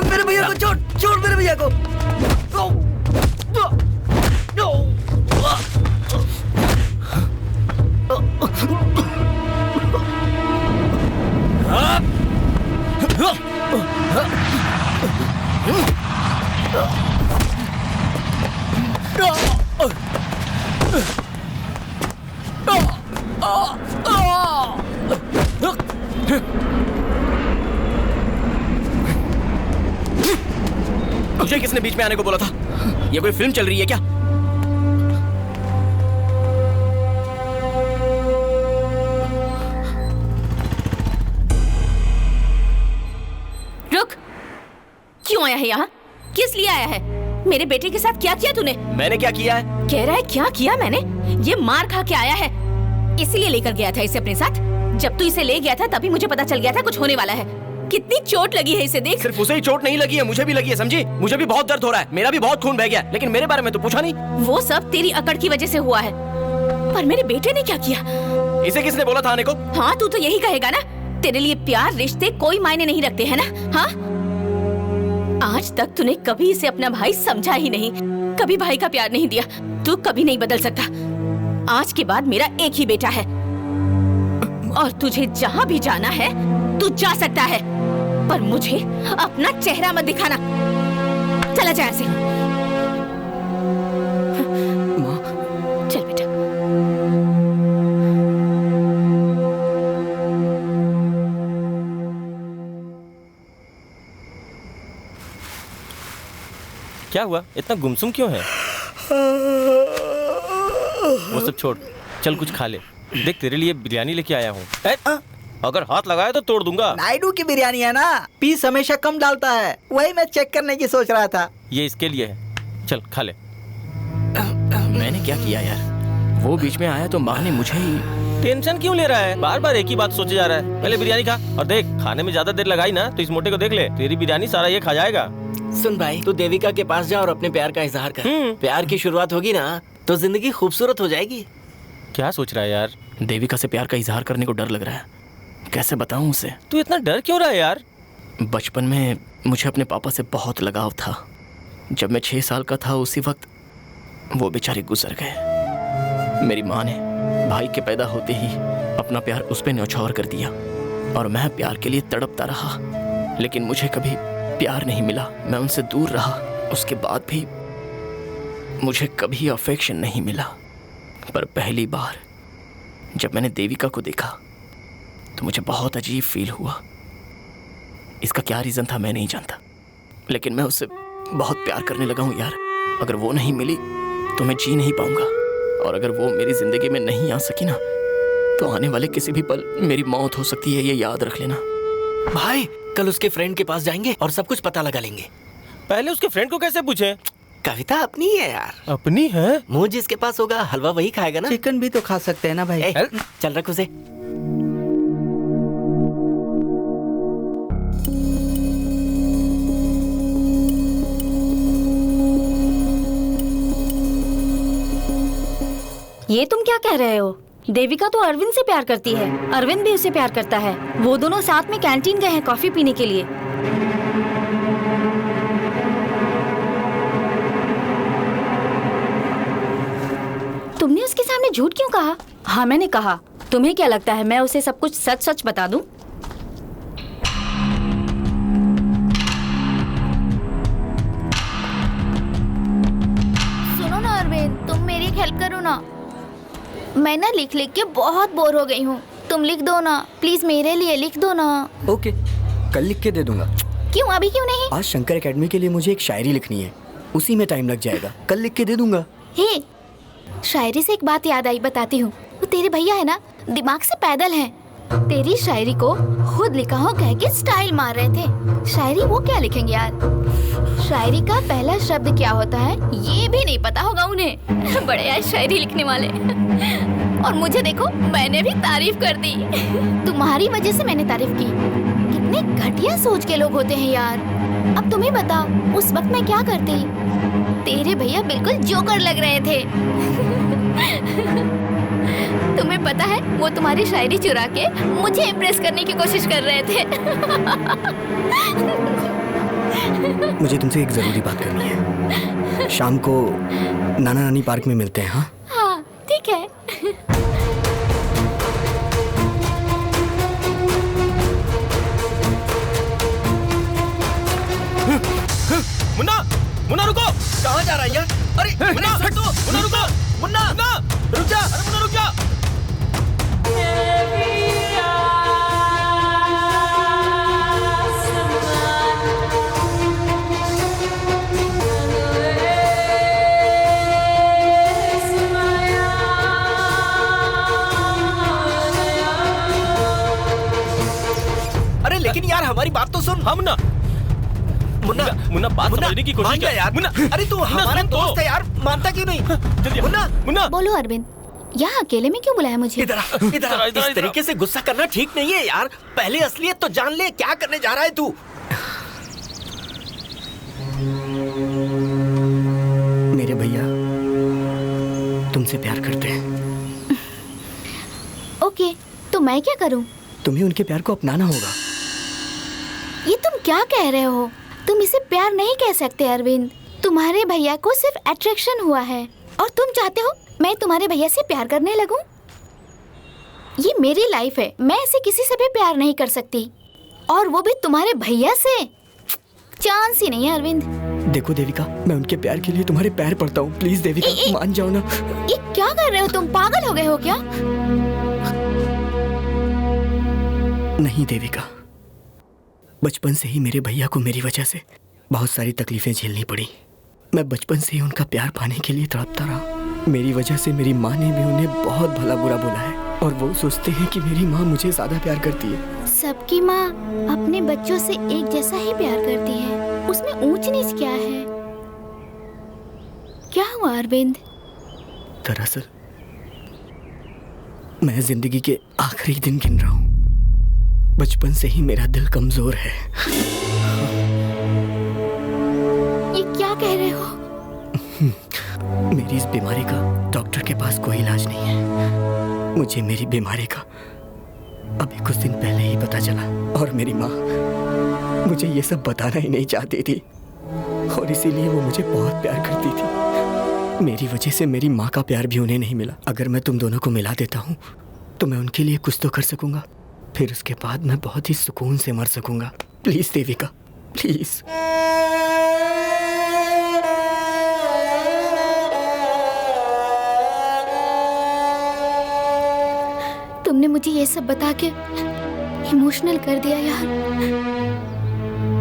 मेरे भैया को छोड़, छोड़ मेरे भैया को। तुझे किसने बीच में आने को बोला था? ये कोई फिल्म चल रही है क्या? रुक, क्यों आया है यहाँ? किस लिए आया है? मेरे बेटे के साथ क्या किया तूने? मैंने क्या किया है? कह रहा है क्या किया मैंने? ये मार खा के आया है, इसीलिए लेकर गया था इसे अपने साथ। जब तू इसे ले गया था तभी मुझे पता चल गया था कुछ होने वाला है। कितनी चोट लगी है इसे, देख। सिर्फ उसे ही चोट नहीं लगी है, मुझे भी लगी है, समझी? मुझे भी बहुत दर्द हो रहा है, मेरा भी बहुत खून बह गया, लेकिन मेरे बारे में तो पूछा नहीं। वो सब तेरी अकड़ की वजह से हुआ है, पर मेरे बेटे ने क्या किया? इसे किसने बोला था आने को? हाँ, तू तो यही कहेगा ना। तेरे लिए प्यार रिश्ते कोई मायने नहीं रखते है ना? हाँ, आज तक तूने कभी इसे अपना भाई समझा ही नहीं, कभी भाई का प्यार नहीं दिया। तू कभी नहीं बदल सकता। आज के बाद मेरा एक ही बेटा है और तुझे जहाँ भी जाना है तू जा सकता है, पर मुझे अपना चेहरा मत दिखाना। चला जा ऐसे। चल बेटा। क्या हुआ, इतना गुमसुम क्यों है? वो सब छोड़, चल कुछ खा ले। देख तेरे लिए बिरयानी लेके आया हूँ। अगर हाथ लगाया तो तोड़ दूंगा। नायडू की बिरयानी है ना, पीस हमेशा कम डालता है, वही मैं चेक करने की सोच रहा था। ये इसके लिए है, चल खा ले। मैंने क्या किया यार? वो बीच में आया तो माँ ने मुझे ही। टेंशन क्यों ले रहा है? बार बार एक ही बात सोचे जा रहा है। पहले बिरयानी खा, और देख खाने में ज्यादा देर लगाई ना तो इस मोटे को देख ले, तेरी बिरयानी सारा ये खा जाएगा। सुन भाई, तू देविका के पास जा और अपने प्यार का इजहार कर। प्यार की शुरुआत होगी ना तो जिंदगी खूबसूरत हो जाएगी। क्या सोच रहा है यार? देविका से प्यार का इजहार करने को डर लग रहा है, कैसे बताऊं उसे? तू इतना डर क्यों रहा है यार? बचपन में मुझे अपने पापा से बहुत लगाव था। जब मैं 6 साल का था उसी वक्त वो बेचारे गुजर गए। मेरी माँ ने भाई के पैदा होते ही अपना प्यार उस पे न्यौछावर कर दिया और मैं प्यार के लिए तड़पता रहा, लेकिन मुझे कभी प्यार नहीं मिला। मैं उनसे दूर रहा, उसके बाद भी मुझे कभी अफेक्शन नहीं मिला। पर पहली बार जब मैंने देविका को देखा तो मुझे बहुत अजीब फील हुआ। इसका क्या रीज़न था मैं नहीं जानता, लेकिन मैं उससे बहुत प्यार करने लगा हूँ यार। अगर वो नहीं मिली तो मैं जी नहीं पाऊंगा, और अगर वो मेरी जिंदगी में नहीं आ सकी ना तो आने वाले किसी भी पल मेरी मौत हो सकती है, ये याद रख लेना। भाई कल उसके फ्रेंड के पास जाएंगे और सब कुछ पता लगा लेंगे। पहले उसके फ्रेंड को कैसे पूछे? कविता अपनी है यार। अपनी है? मुंह जिसके पास होगा हलवा वही खाएगा ना। चिकन भी तो खा सकते हैं ना भाई। चल रख उसे। ये तुम क्या कह रहे हो? देविका तो अरविंद से प्यार करती है, अरविंद भी उसे प्यार करता है। वो दोनों साथ में कैंटीन गए हैं कॉफी पीने के लिए। तुमने उसके सामने झूठ क्यों कहा? हाँ मैंने कहा। तुम्हें क्या लगता है मैं उसे सब कुछ सच सच बता दूं? सुनो ना अरविंद, तुम मेरी एक हेल्प करो ना। मैं ना लिख लिख के बहुत बोर हो गई हूँ, तुम लिख दो ना प्लीज, मेरे लिए लिख दो ना। ओके, कल लिख के दे दूंगा। क्यों अभी क्यों नहीं? आज शंकर एकेडमी के लिए मुझे एक शायरी लिखनी है, उसी में टाइम लग जाएगा, कल लिख के दे दूंगा। हे, शायरी से एक बात याद आई, बताती हूँ। वो तेरे भैया है ना, दिमाग से पैदल हैं। तेरी शायरी को खुद लिखा हो कह के स्टाइल मार रहे थे। शायरी वो क्या लिखेंगे यार? शायरी का पहला शब्द क्या होता है ये भी नहीं पता होगा उन्हें। बड़े यार शायरी लिखने वाले। और मुझे देखो, मैंने भी तारीफ कर दी। तुम्हारी वजह से मैंने तारीफ की। कितने घटिया सोच के लोग होते हैं यार। अब तुम्हें बता, उस वक्त मैं क्या करती? तेरे भैया बिल्कुल जोकर लग रहे थे। तुम्हें पता है, वो तुम्हारी शायरी चुरा के मुझे इम्प्रेस करने की कोशिश कर रहे थे। मुझे तुमसे एक जरूरी बात करनी है। शाम को नाना नानी पार्क में मिलते हैं। हाँ हाँ ठीक है। मुन्ना, मुन्ना रुको। कहाँ जा रहा है यार? अरे मुन्ना हट दो। मुन्ना रुको। मुन्ना, मुन्ना रुक जा। अरे मुन्ना रुक जा। अरे लेकिन यार हमारी बात तो सुन। हाँ मुन्ना, मुन्ना, मुन्ना बात समझने की कोशिश कर यार। मुन्ना, अरे तू हमारा दोस्त है यार, मानता क्यों नहीं? जल्दी मुन्ना, मुन्ना। बोलो अरविंद, यहाँ अकेले में क्यों बुलाया मुझे? इधर इस तरीके से गुस्सा करना ठीक नहीं है यार। पहले असलियत तो जान ले, क्या करने जा रहा है तू? मेरे भैया तुमसे प्यार करते हैं। ओके, तो मैं क्या करूं? तुम्हें उनके प्यार को अपनाना होगा। ये तुम क्या कह रहे हो? तुम इसे प्यार नहीं कह सकते अरविंद। तुम्हारे भैया को सिर्फ अट्रैक्शन हुआ है और तुम चाहते हो मैं तुम्हारे भैया से प्यार करने लगूं? ये मेरी लाइफ है, मैं ऐसे किसी से भी प्यार नहीं कर सकती, और वो भी तुम्हारे भैया से। चांस ही नहीं है अरविंद। देखो देविका, मैं उनके प्यार के लिए तुम्हारे पैर पड़ता हूँ, प्लीज देविका मान जाओ ना। ये क्या कर रहे हो तुम? पागल हो गए हो क्या? नहीं देविका, बचपन से ही मेरे भैया को मेरी वजह से बहुत सारी तकलीफें झेलनी पड़ी। मैं बचपन से ही उनका प्यार पाने के लिए तड़पता रहा। मेरी वजह से मेरी माँ ने भी उन्हें बहुत भला बुरा बोला है और वो सोचते हैं कि मेरी माँ मुझे ज्यादा प्यार करती है। सबकी माँ अपने बच्चों से एक जैसा ही प्यार करती है, उसमें ऊंच नीच क्या है? क्या हुआ अरविंद? दरअसल मैं जिंदगी के आखिरी दिन गिन रहा हूँ। बचपन से ही मेरा दिल कमजोर है। ये क्या कह रहे हो? मेरी इस बीमारी का डॉक्टर के पास कोई इलाज नहीं है। मुझे मेरी बीमारी का अभी कुछ दिन पहले ही पता चला और मेरी माँ मुझे ये सब बताना ही नहीं चाहती थी और इसीलिए वो मुझे बहुत प्यार करती थी। मेरी वजह से मेरी माँ का प्यार भी उन्हें नहीं मिला। अगर मैं तुम दोनों को मिला देता हूँ तो मैं उनके लिए कुछ तो कर सकूंगा, फिर उसके बाद मैं बहुत ही सुकून से मर सकूंगा। Please Devika, please. तुमने मुझे ये सब बता के इमोशनल कर दिया यार,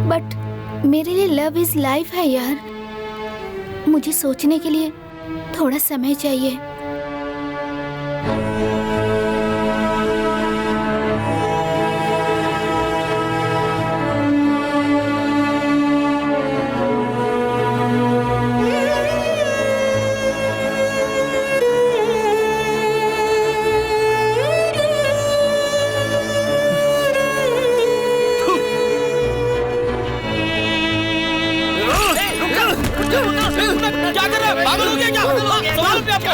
बट मेरे लिए लव इज लाइफ है यार। मुझे सोचने के लिए थोड़ा समय चाहिए। क्या कर रहा है? पागल हो गया क्या? संभाल अपने आप को,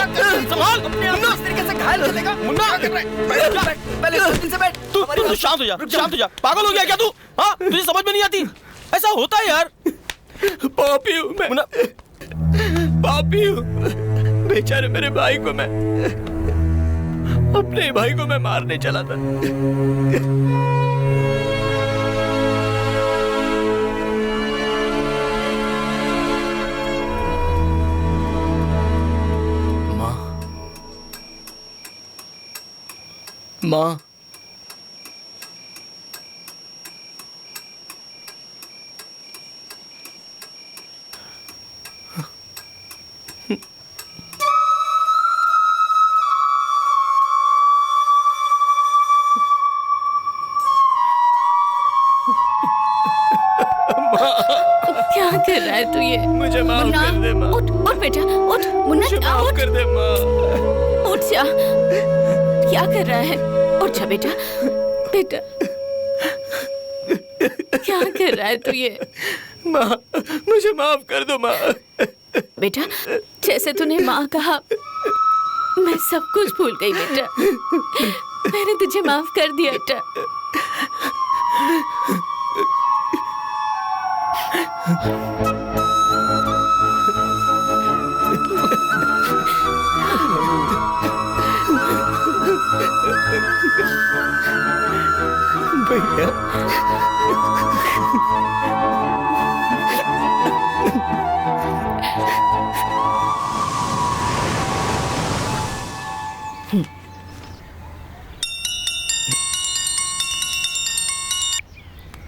संभाल। मुन्ना इस तरीके से घायल हो जाएगा। मुन्ना क्या कर रहा है? पहले दिन से बैठ। तू शांत हो जा, शांत हो जा। पागल हो गया क्या तू? हाँ, तुझे समझ में नहीं आती? ऐसा होता है यार। पापी हूँ मैं, मुन्ना पापी हूँ। बेचारे मेरे भाई को मैं, अपने भाई को मैं मारने चला था। माँ, क्या कर रहा है तू ये? मुझे माफ कर दे माँ। उठ उठ बेटा, उठ मुन्ना, माफ कर दे माँ। उठ जा। क्या कर रहा है? उठ जा बेटा, बेटा क्या कर रहा है तू ये? माँ, मुझे माफ कर दो माँ। बेटा, जैसे तूने माँ कहा मैं सब कुछ भूल गई बेटा। मैंने तुझे माफ कर दिया बेटा। भैया,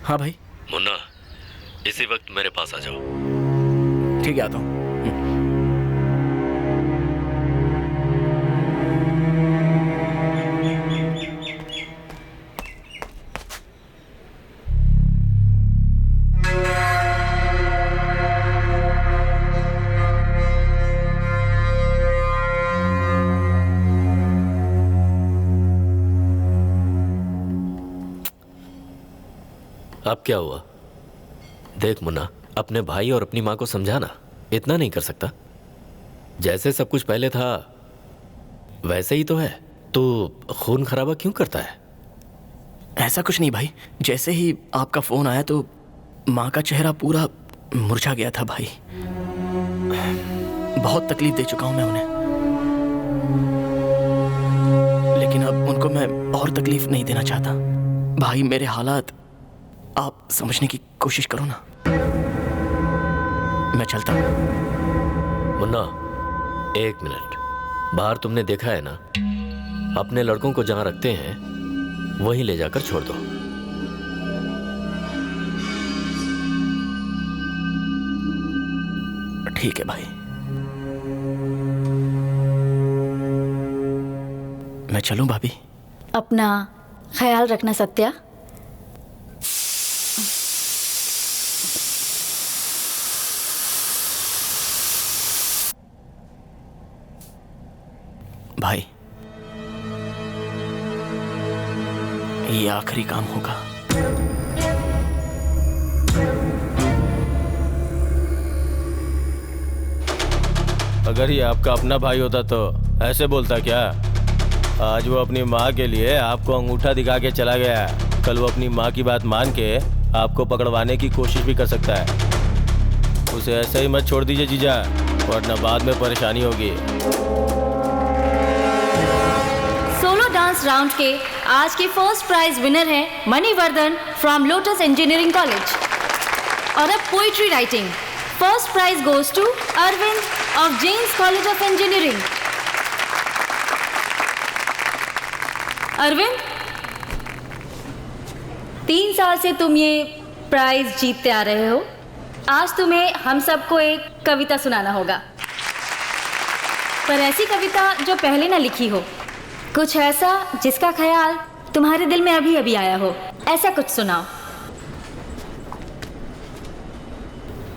हाँ भाई। मुन्ना, इसी वक्त मेरे पास आ जाओ। ठीक है, आता हूँ। अब क्या हुआ? देख मुन्ना, अपने भाई और अपनी माँ को समझाना, इतना नहीं कर सकता? जैसे सब कुछ पहले था वैसे ही तो है, तो खून खराबा क्यों करता है? ऐसा कुछ नहीं भाई, जैसे ही आपका फोन आया तो माँ का चेहरा पूरा मुरझा गया था भाई। बहुत तकलीफ दे चुका हूं मैं उन्हें, लेकिन अब उनको मैं और तकलीफ नहीं देना चाहता। भाई, मेरे हालात आप समझने की कोशिश करो ना। मैं चलता हूं। मुन्ना, एक मिनट। बाहर तुमने देखा है ना, अपने लड़कों को जहां रखते हैं वहीं ले जाकर छोड़ दो। ठीक है भाई, मैं चलूं भाभी? अपना ख्याल रखना सत्या। भाई, ये आखिरी काम होगा। अगर ये आपका अपना भाई होता तो ऐसे बोलता क्या? आज वो अपनी माँ के लिए आपको अंगूठा दिखा के चला गया, कल वो अपनी माँ की बात मान के आपको पकड़वाने की कोशिश भी कर सकता है। उसे ऐसे ही मत छोड़ दीजिए जीजा, वरना बाद में परेशानी होगी। सोलो डांस राउंड के आज के फर्स्ट प्राइज विनर है Manivardhan from Lotus Engineering College. और अब poetry writing, first prize goes to Arvind of James College of Engineering. Arvind, 3 साल से तुम ये प्राइज जीतते आ रहे हो। आज तुम्हें हम सबको एक कविता सुनाना होगा, पर ऐसी कविता जो पहले ना लिखी हो, कुछ ऐसा जिसका ख्याल तुम्हारे दिल में अभी अभी आया हो, ऐसा कुछ सुनाओ।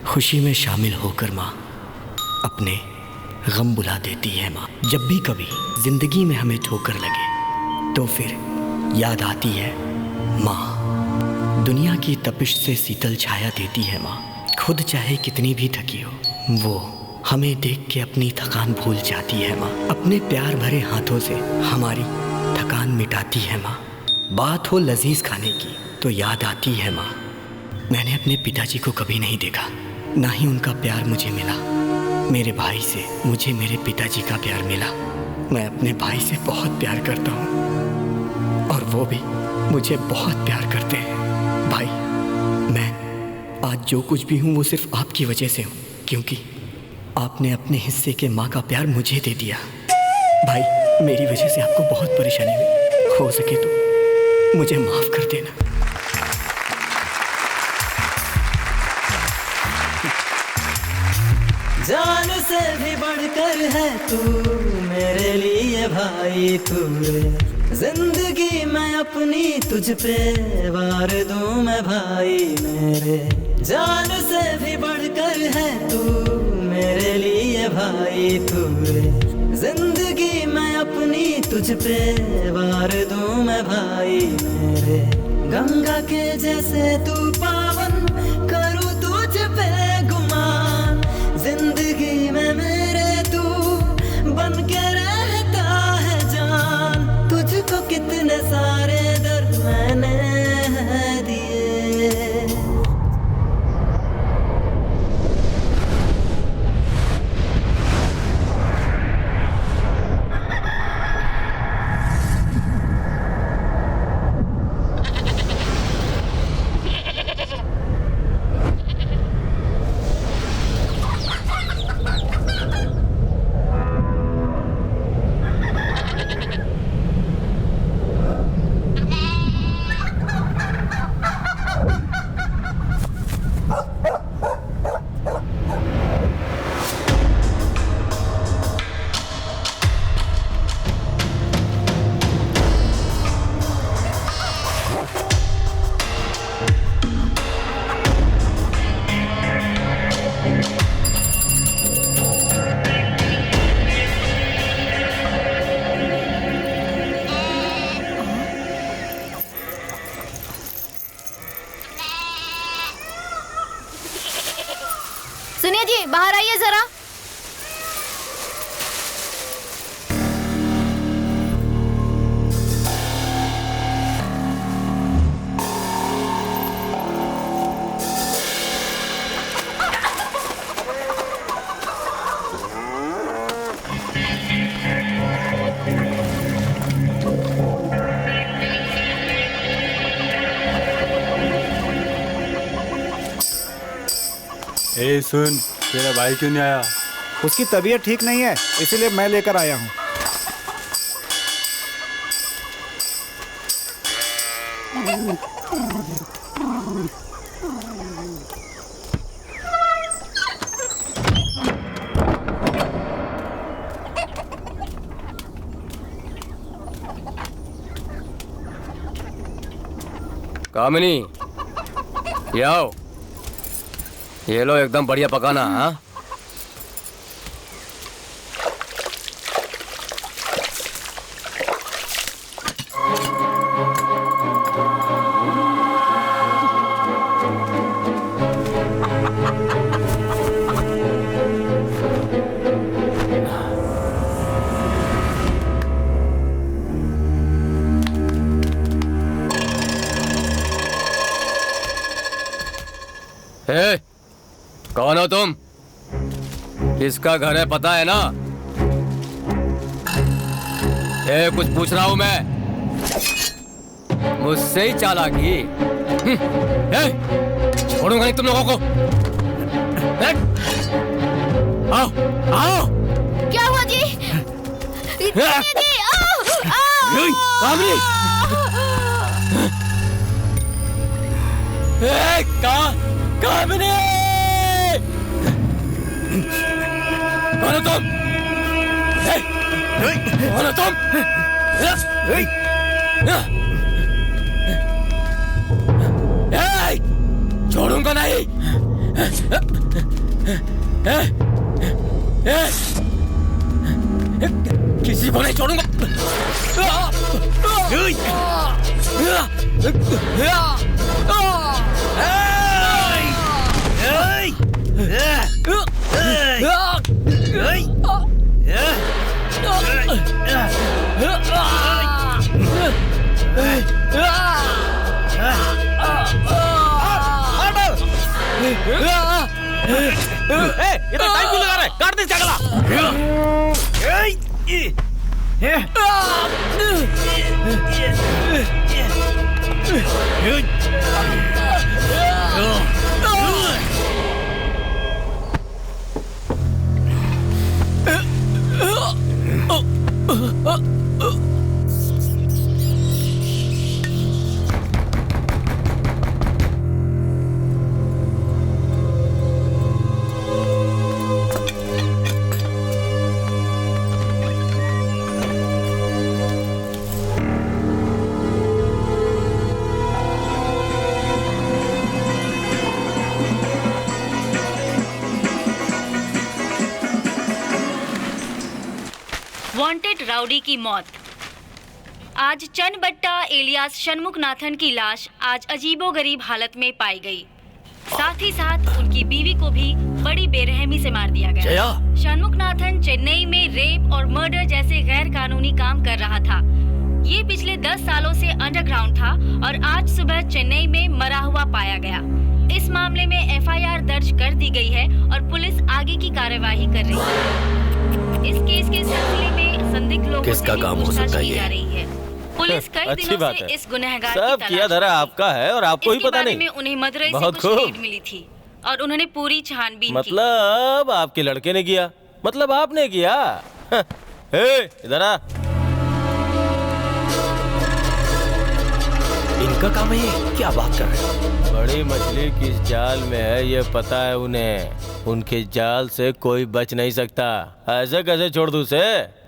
खुशी में शामिल होकर माँ अपने गम बुला देती है माँ। जब भी कभी जिंदगी में हमें ठोकर लगे तो फिर याद आती है माँ। दुनिया की तपिश से शीतल छाया देती है माँ। खुद चाहे कितनी भी थकी हो, वो हमें देख के अपनी थकान भूल जाती है माँ। अपने प्यार भरे हाथों से हमारी थकान मिटाती है माँ। बात हो लजीज खाने की तो याद आती है माँ। मैंने अपने पिताजी को कभी नहीं देखा, ना ही उनका प्यार मुझे मिला। मेरे भाई से मुझे मेरे पिताजी का प्यार मिला। मैं अपने भाई से बहुत प्यार करता हूँ और वो भी मुझे बहुत प्यार करते हैं। भाई, मैं आज जो कुछ भी हूँ वो सिर्फ आपकी वजह से हूँ, क्योंकि आपने अपने हिस्से के माँ का प्यार मुझे दे दिया। भाई, मेरी वजह से आपको बहुत परेशानी हुई, हो सके तो मुझे माफ कर देना। जान से भी बढ़कर है तू मेरे लिए भाई। तू जिंदगी मैं अपनी तुझ पे वार दूं मैं भाई मेरे। जान से भी बढ़कर है तू मेरे लिए भाई। तू जिंदगी मैं अपनी तुझ पे वार दूं मैं भाई मेरे। गंगा के जैसे तू पावन करूँ तुझ पे गुमान। जिंदगी में मेरे तू बन के रहता है जान। तुझको कितने सारे दर्द मैंने दिए। सुनिए जी, बाहर आइए जरा। ए सुन, तेरा भाई क्यों नहीं आया? उसकी तबीयत ठीक नहीं है, इसीलिए मैं लेकर आया हूँ। कामिनी, ये आओ। ये लो, एकदम बढ़िया पकाना। हाँ, कौन हो तुम? किसका घर है पता है ना? कुछ पूछ रहा हूं मैं, मुझसे ही चालाकी। छोड़ूंगा नहीं तुम लोगों को। आओ आओ। क्या हुआ जी? जी, कामिनी, कामिनी, कौन हो तुम? कौन हो तुम? छोड़ूंगा नहीं। किसी को नहीं छोड़ूंगा। ये तो टाइम क्यों लगा रहा है? काट दे चगला। वांटेड राउडी की मौत। आज चन्नबट्टा एलियास षणमुखनाथन की लाश आज अजीबोगरीब हालत में पाई गई। साथ ही साथ उनकी बीवी को भी बड़ी बेरहमी से मार दिया गया। षणमुखनाथन चेन्नई में रेप और मर्डर जैसे गैर कानूनी काम कर रहा था। ये पिछले 10 सालों से अंडरग्राउंड था और आज सुबह चेन्नई में मरा हुआ पाया गया। इस मामले में एफआईआर दर्ज कर दी गई है और पुलिस आगे की कार्यवाही कर रही है। इस केस के सिलसिले में संदिग्ध लोगों से पूछताछ की जा रही है। पुलिस कई दिनों से इस गुनहगार की सब किया धरा आपका है और आपको ही पता नहीं। में उन्हें मदुरई से कुछ लीड मिली थी और उन्होंने पूरी छानबीन मतलब आपके लड़के ने किया? मतलब आपने किया? इधर आ। इनका काम है ये? क्या बात कर रहे हैं? बड़ी मछली किस जाल में है ये पता है उन्हें। उनके जाल से कोई बच नहीं सकता। ऐसे कैसे छोड़ दूं उसे?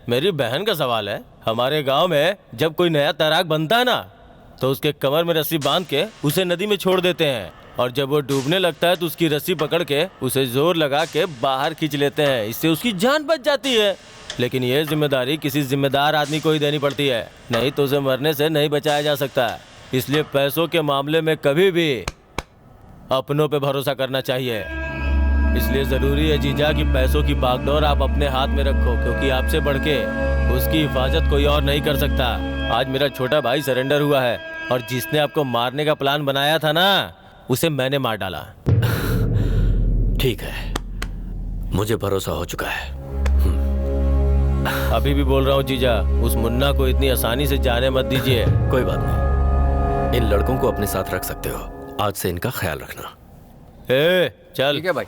मेरी बहन का सवाल है। हमारे गांव में जब कोई नया तैराक बनता है ना तो उसके कमर में रस्सी बांध के उसे नदी में छोड़ देते हैं और जब वो डूबने लगता है तो उसकी रस्सी पकड़ के उसे जोर लगा के बाहर खींच लेते हैं। इससे उसकी जान बच जाती है। लेकिन ये जिम्मेदारी किसी जिम्मेदार आदमी को ही देनी पड़ती है, नहीं तो उसे मरने से नहीं बचाया जा सकता। इसलिए पैसों के मामले में कभी भी अपनों पे भरोसा करना चाहिए। इसलिए जरूरी है जीजा कि पैसों की बागडोर आप अपने हाथ में रखो, क्योंकि आपसे बढ़ के उसकी हिफाजत कोई और नहीं कर सकता। आज मेरा छोटा भाई सरेंडर हुआ है और जिसने आपको मारने का प्लान बनाया था ना उसे मैंने मार डाला। ठीक है, मुझे भरोसा हो चुका है। अभी भी बोल रहा हूँ जीजा, उस मुन्ना को इतनी आसानी से जाने मत दीजिए। कोई बात नहीं, इन लड़कों को अपने साथ रख सकते हो। आज से इनका ख्याल रखना। चल। ठीक है भाई।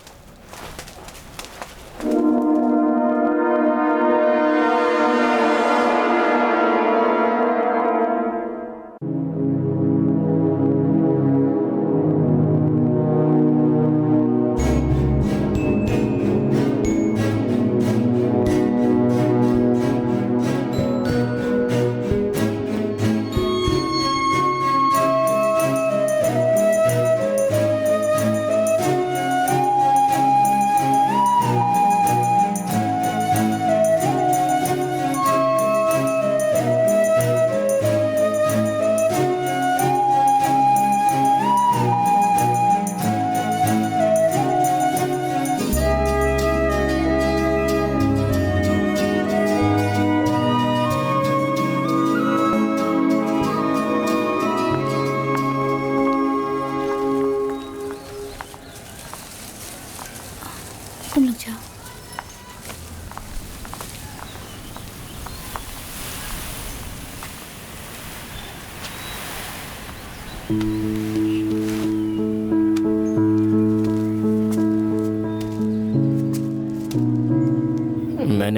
मैंने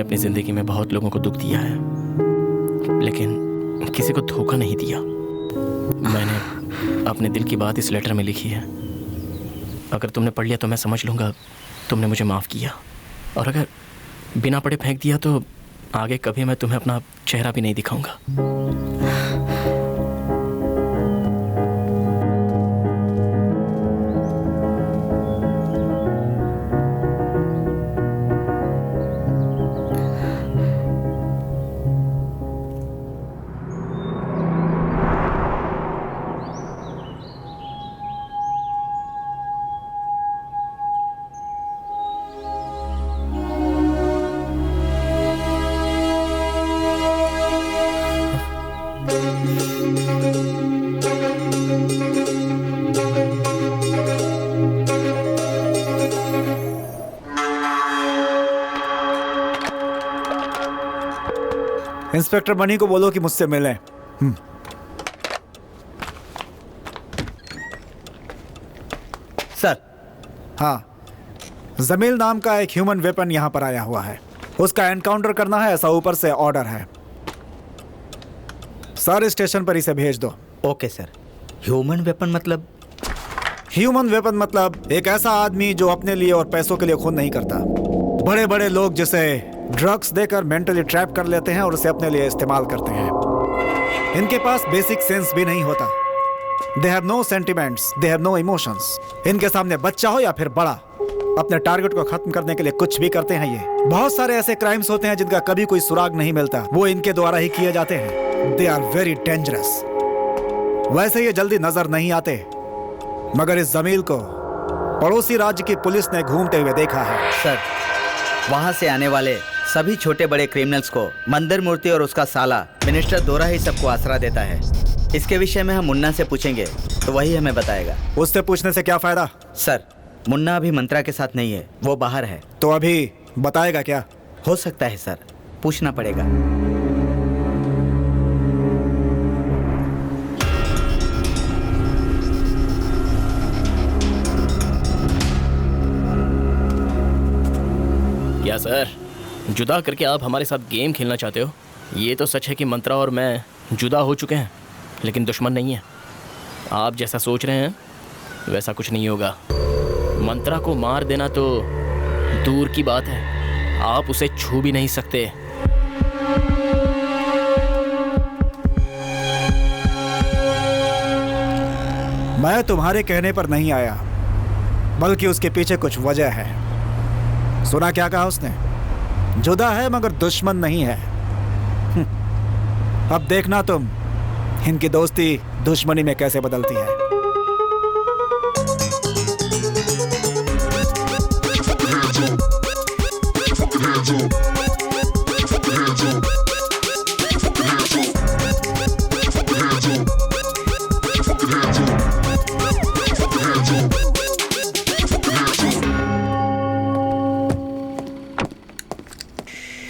अपनी जिंदगी में बहुत लोगों को दुख दिया है, लेकिन किसी को धोखा नहीं दिया। मैंने अपने दिल की बात इस लेटर में लिखी है। अगर तुमने पढ़ लिया तो मैं समझ लूँगा तुमने मुझे माफ़ किया, और अगर बिना पढ़े फेंक दिया तो आगे कभी मैं तुम्हें अपना चेहरा भी नहीं दिखाऊंगा। इंस्पेक्टर मनी को बोलो कि मुझसे मिलें। सर। हाँ, जमील नाम का एक ह्यूमन वेपन यहाँ पर आया हुआ है, उसका एनकाउंटर करना है, ऐसा ऊपर से ऑर्डर है। सारे स्टेशन पर इसे भेज दो। Okay sir. ह्यूमन वेपन मतलब? ह्यूमन वेपन मतलब एक ऐसा आदमी जो अपने लिए और पैसों के लिए खून नहीं करता। बड़े बड़े लोग जिसे ड्रग्स देकर मेंटली ट्रैप कर लेते हैं और उसे अपने लिए इस्तेमाल करते हैं। इनके पास बेसिक सेंस भी नहीं होता। They have no sentiments, they have no emotions. इनके सामने बच्चा हो या फिर बड़ा, अपने टारगेट को खत्म करने के लिए कुछ भी करते हैं। ये बहुत सारे ऐसे क्राइम्स होते हैं जिनका कभी कोई सुराग नहीं मिलता, वो इनके द्वारा ही किए जाते हैं। They are very dangerous. वैसे ये जल्दी नजर नहीं आते, मगर इस जमील को पड़ोसी राज्य की पुलिस ने घूमते हुए देखा है। सर, वहाँ से आने वाले सभी छोटे बड़े क्रिमिनल्स को मंदिर मूर्ति और उसका साला मिनिस्टर दोरा ही सबको आसरा देता है। इसके विषय में हम मुन्ना से पूछेंगे तो वही हमें बताएगा। उससे पूछने से क्या फायदा? सर, मुन्ना अभी मंत्रा के साथ नहीं है, वो बाहर है। तो अभी बताएगा क्या? हो सकता है सर, पूछना पड़ेगा। क्या सर, जुदा करके आप हमारे साथ गेम खेलना चाहते हो? ये तो सच है कि मंत्रा और मैं जुदा हो चुके हैं, लेकिन दुश्मन नहीं है। आप जैसा सोच रहे हैं वैसा कुछ नहीं होगा। मंत्रा को मार देना तो दूर की बात है, आप उसे छू भी नहीं सकते। मैं तुम्हारे कहने पर नहीं आया, बल्कि उसके पीछे कुछ वजह है। सुना क्या कहा उसने? जुदा है मगर दुश्मन नहीं है। अब देखना तुम इनकी दोस्ती दुश्मनी में कैसे बदलती है।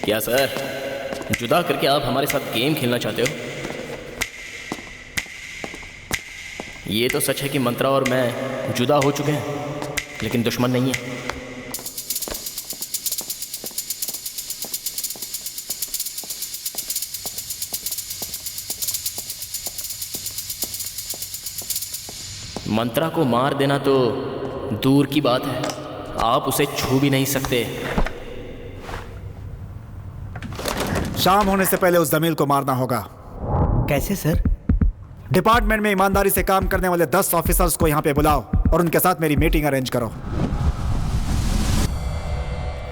क्या सर, जुदा करके आप हमारे साथ गेम खेलना चाहते हो? ये तो सच है कि मंत्रा और मैं जुदा हो चुके हैं, लेकिन दुश्मन नहीं है। मंत्रा को मार देना तो दूर की बात है, आप उसे छू भी नहीं सकते। शाम होने से पहले उस जमील को मारना होगा। कैसे सर? डिपार्टमेंट में ईमानदारी से काम करने वाले 10 ऑफिसर्स को यहाँ पे बुलाओ और उनके साथ मेरी मीटिंग अरेंज करो।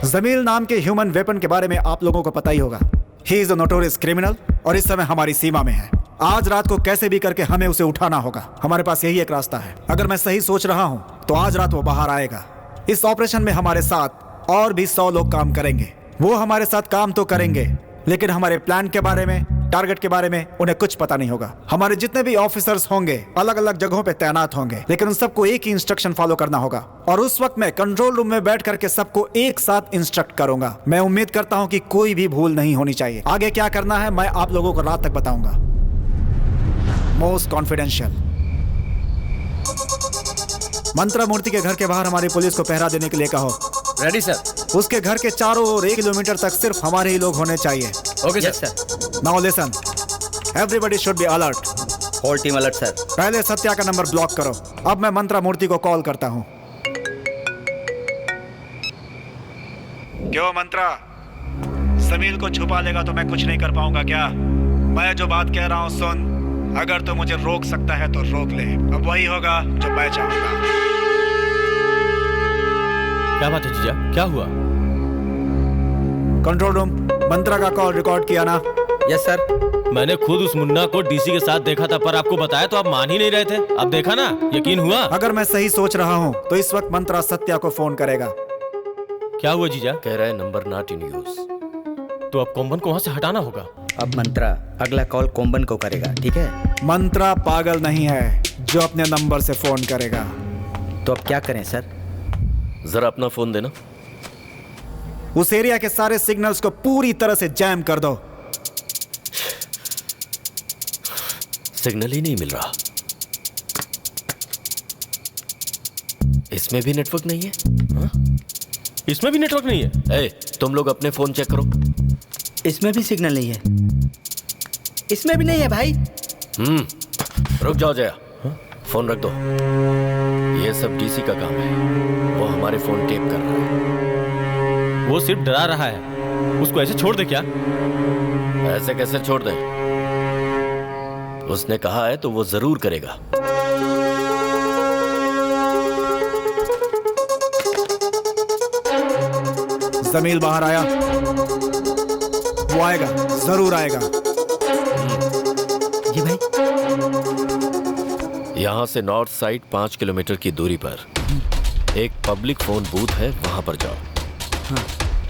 जमील नाम के ह्यूमन वेपन के बारे में आप लोगों को पता ही होगा। He is a notorious criminal और इस समय हमारी सीमा में है। आज रात को कैसे भी करके हमें उसे उठाना होगा। हमारे पास यही एक रास्ता है। अगर मैं सही सोच रहा हूं तो आज रात वो बाहर आएगा। इस ऑपरेशन में हमारे साथ और भी 100 लोग काम करेंगे। वो हमारे साथ काम तो करेंगे, लेकिन हमारे प्लान के बारे में, टारगेट के बारे में उन्हें कुछ पता नहीं होगा। हमारे जितने भी ऑफिसर्स होंगे अलग अलग जगहों पे तैनात होंगे, लेकिन उन सबको एक ही इंस्ट्रक्शन फॉलो करना होगा। और उस वक्त मैं कंट्रोल रूम में बैठ करके सबको एक साथ इंस्ट्रक्ट करूंगा। मैं उम्मीद करता हूं कि कोई भी भूल नहीं होनी चाहिए। आगे क्या करना है मैं आप लोगों को रात तक बताऊंगा। Most confidential. मंत्रा मूर्ति के घर के बाहर हमारी पुलिस को पहरा देने के लिए कहो। Ready sir. उसके घर के चारों ओर 1 किलोमीटर तक सिर्फ हमारे ही लोग होने चाहिए। Okay sir. Now listen, everybody should be alert. Whole team alert sir. पहले सत्या का नंबर ब्लॉक करो। अब मैं मंत्रा मूर्ति को कॉल करता हूँ। क्यों मंत्रा, समील को छुपा लेगा तो मैं कुछ नहीं कर पाऊंगा क्या? मैं जो बात कह रहा हूँ सुन, अगर तू मुझे रोक सकता है तो रोक ले। अब वही होगा जो मैं चाहूंगा। क्या बात है जीजा, क्या हुआ? कंट्रोल रूम, मंत्रा का कॉल रिकॉर्ड किया ना? Yes sir. मैंने खुद उस मुन्ना को डीसी के साथ देखा था, पर आपको बताया तो आप मान ही नहीं रहे थे। अब देखा ना, यकीन हुआ? अगर मैं सही सोच रहा हूँ तो इस वक्त मंत्रा सत्या को फोन करेगा। क्या हुआ जीजा? कह रहा है नंबर नॉट इन यूज। तो अब कोम्बन को वहाँ से हटाना होगा। अब मंत्रा अगला कॉल कोम्बन को करेगा, ठीक है? मंत्रा पागल नहीं है जो अपने नंबर से फोन करेगा। तो अब क्या करें सर? जरा अपना फोन देना। उस एरिया के सारे सिग्नल्स को पूरी तरह से जैम कर दो। सिग्नल ही नहीं मिल रहा। इसमें भी नेटवर्क नहीं है। हा? इसमें भी नेटवर्क नहीं है। ए, तुम लोग अपने फोन चेक करो। इसमें भी सिग्नल नहीं है। इसमें भी नहीं है भाई। रुक जाओ जया, फोन रख दो। ये सब डीसी का काम है। वो हमारे फोन टेप कर रहा है। वो सिर्फ डरा रहा है। उसको ऐसे छोड़ दे क्या? ऐसे कैसे छोड़ दें? उसने कहा है तो वो जरूर करेगा। जमील बाहर आया। वो आएगा, जरूर आएगा। जी भाई। यहां से नॉर्थ साइड 5 किलोमीटर की दूरी पर एक पब्लिक फोन बूथ है, वहां पर जाओ। हाँ।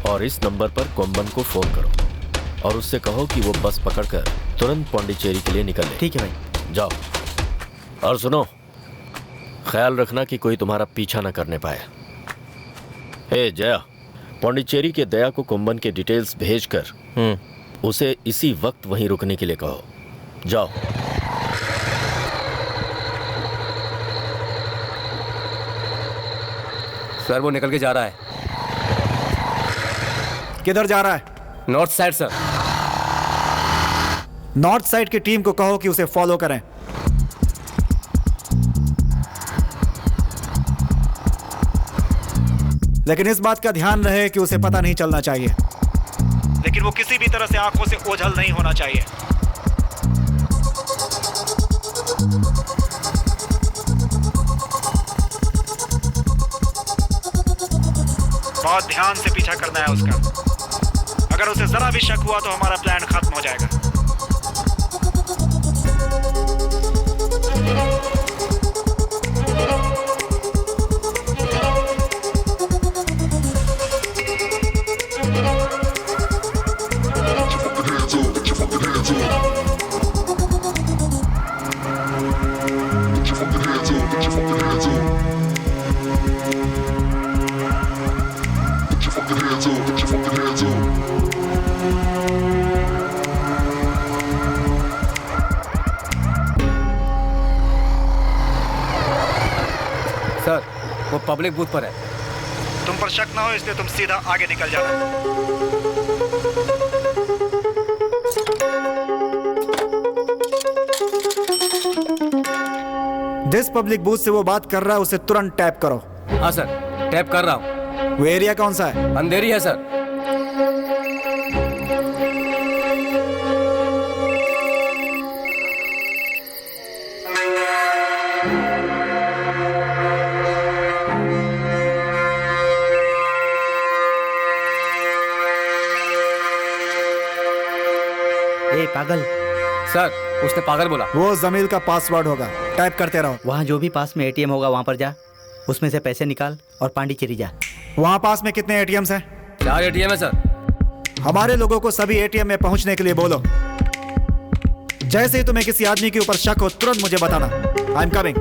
और इस नंबर पर कोम्बन को फोन करो और उससे कहो कि वो बस पकड़कर तुरंत पौंडीचेरी के लिए निकले। ठीक है भाई। जाओ। और सुनो, ख्याल रखना कि कोई तुम्हारा पीछा ना करने पाए। हे जया, पौंडीचेरी के दया को कोम्बन के डिटेल्स भेजकर उसे इसी वक्त वहीं रुकने के लिए कहो। जाओ। सर वो निकल के जा रहा है। किधर जा रहा है? North side sir. North side की टीम को कहो कि उसे फॉलो करें। लेकिन इस बात का ध्यान रहे कि उसे पता नहीं चलना चाहिए। लेकिन वो किसी भी तरह से आंखों से ओझल नहीं होना चाहिए। बहुत ध्यान से पीछा करना है उसका। अगर उसे जरा भी शक हुआ तो हमारा प्लान खत्म हो जाएगा। सर वो पब्लिक बूथ पर है। तुम पर शक ना हो इसलिए तुम सीधा आगे निकल जाना। जिस पब्लिक बूथ से वो बात कर रहा है उसे तुरंत टैप करो। हाँ सर, टैप कर रहा हूँ। वो एरिया कौन सा है? अंधेरी है सर। ए पागल। सर उसने पागल बोला। वो जमील का पासवर्ड होगा, टाइप करते रहो। वहाँ जो भी पास में एटीएम होगा वहाँ पर जा, उसमें से पैसे निकाल और पांडिचेरी जा। वहाँ पास में कितने एटीएम्स हैं? 4 एटीएम है सर। हमारे लोगों को सभी एटीएम में पहुंचने के लिए बोलो। जैसे ही तुम्हें किसी आदमी के ऊपर शक हो तुरंत मुझे बताना। I am coming.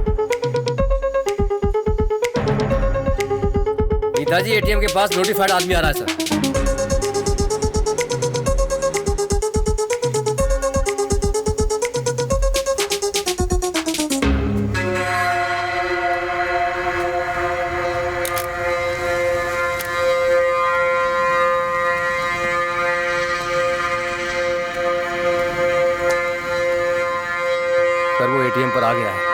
Netaji ATM के पास नोटिफाइड आदमी आ रहा है सर। गेम पर आ गया है।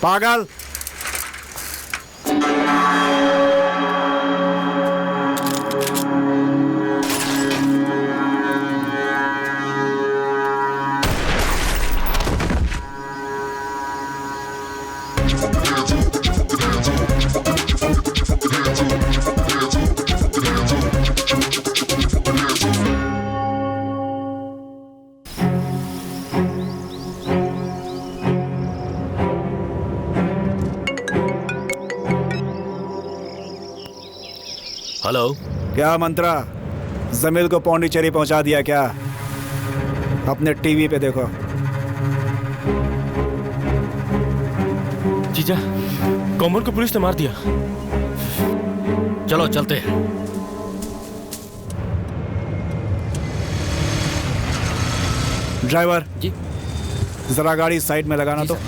पागल। हेलो। क्या मंत्रा, जमील को पौंडीचेरी पहुंचा दिया क्या? अपने टीवी पे देखो। जीजा, कॉमन को पुलिस ने मार दिया। चलो चलते हैं। ड्राइवर जी, जरा गाड़ी साइड में लगाना तो।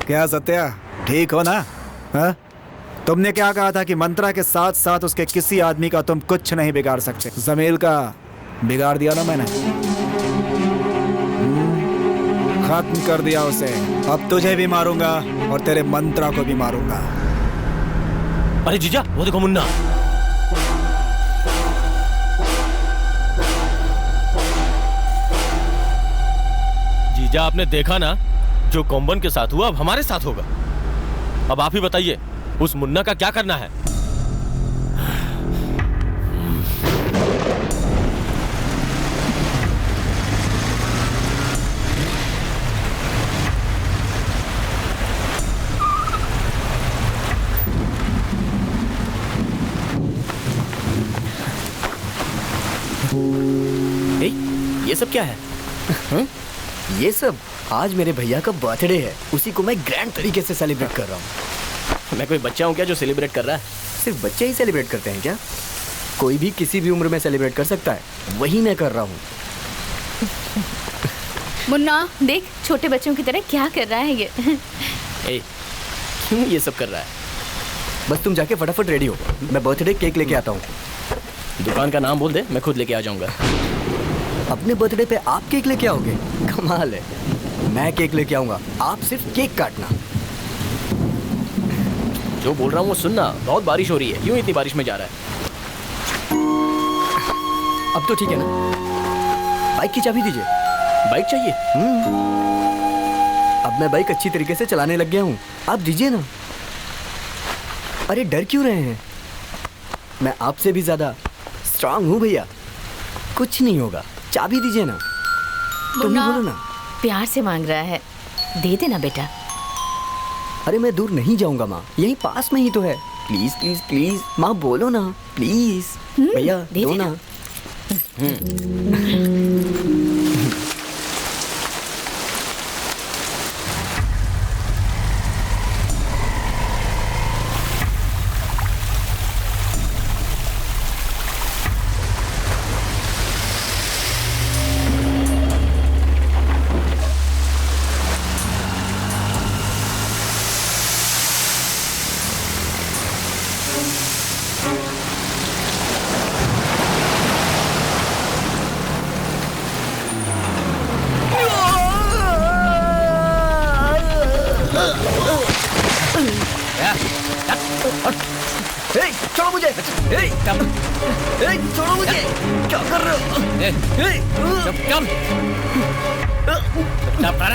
क्या सत्या, ठीक हो ना? हा? तुमने क्या कहा था कि मंत्रा के साथ साथ उसके किसी आदमी का तुम कुछ नहीं बिगाड़ सकते। जमील का बिगाड़ दिया ना मैंने, खत्म कर दिया उसे। अब तुझे भी मारूंगा और तेरे मंत्रा को भी मारूंगा। अरे जीजा, वो देखो मुन्ना। जीजा, आपने देखा ना, जो कॉम्बन के साथ हुआ अब हमारे साथ होगा। अब आप ही बताइए, उस मुन्ना का क्या करना है? ये सब क्या है? ये सब आज मेरे भैया का बर्थडे है, उसी को मैं ग्रैंड तरीके से सेलिब्रेट कर रहा हूँ। मैं कोई बच्चा हूँ क्या जो सेलिब्रेट कर रहा है? सिर्फ बच्चे ही सेलिब्रेट करते हैं क्या? कोई भी किसी भी उम्र में सेलिब्रेट कर सकता है, वही मैं कर रहा हूँ। मुन्ना देख, छोटे बच्चों की तरह क्या कर रहा है ये। ए, क्यों ये सब कर रहा है? बस तुम जाके फटाफट रेडी हो, मैं बर्थडे केक लेके आता हूँ। दुकान का नाम बोल दे, मैं खुद लेके आ जाऊंगा। अपने बर्थडे पे आप केक लेके आओगे? कमाल है। मैं केक लेके आऊंगा, आप सिर्फ केक काटना। जो बोल रहा हूँ वो सुनना। बहुत बारिश हो रही है, क्यों इतनी बारिश में जा रहा है? अब तो ठीक है ना? बाइक की चाबी दीजिए। बाइक चाहिए? अब मैं बाइक अच्छी तरीके से चलाने लग गया हूँ, आप दीजिए ना। अरे डर क्यों रहे हैं? मैं आपसे भी ज्यादा स्ट्रांग हूँ भैया, कुछ नहीं होगा। चाबी दीजिए ना। तुम ही बोलो ना। प्यार से मांग रहा है, दे देना बेटा। अरे मैं दूर नहीं जाऊंगा माँ, यहीं पास में ही तो है। प्लीज प्लीज प्लीज माँ, बोलो ना प्लीज। भैया दो ना। छोड़ो मुझे। छोड़ो मुझे। क्या कर रहे हो?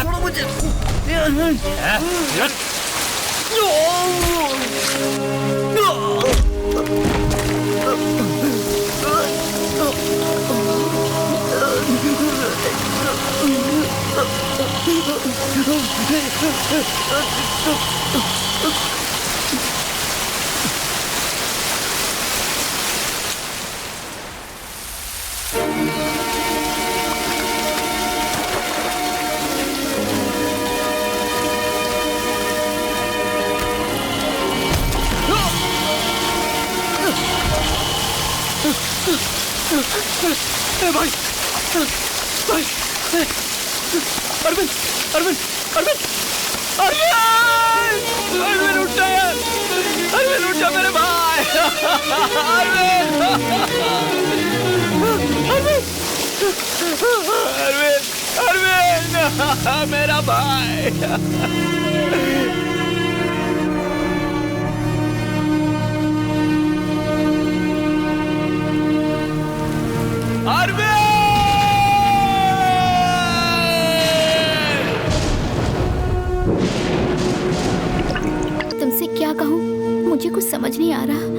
छोड़ो मुझे। भाई भाई अरविंद अरविंद अरविंद अरविंद अरविंद उठ जा यार, अरविंद उठ जा मेरे भाई, अरविंद अरविंद अरविंद अरविंद मेरा भाई। तुमसे क्या कहूँ, मुझे कुछ समझ नहीं आ रहा।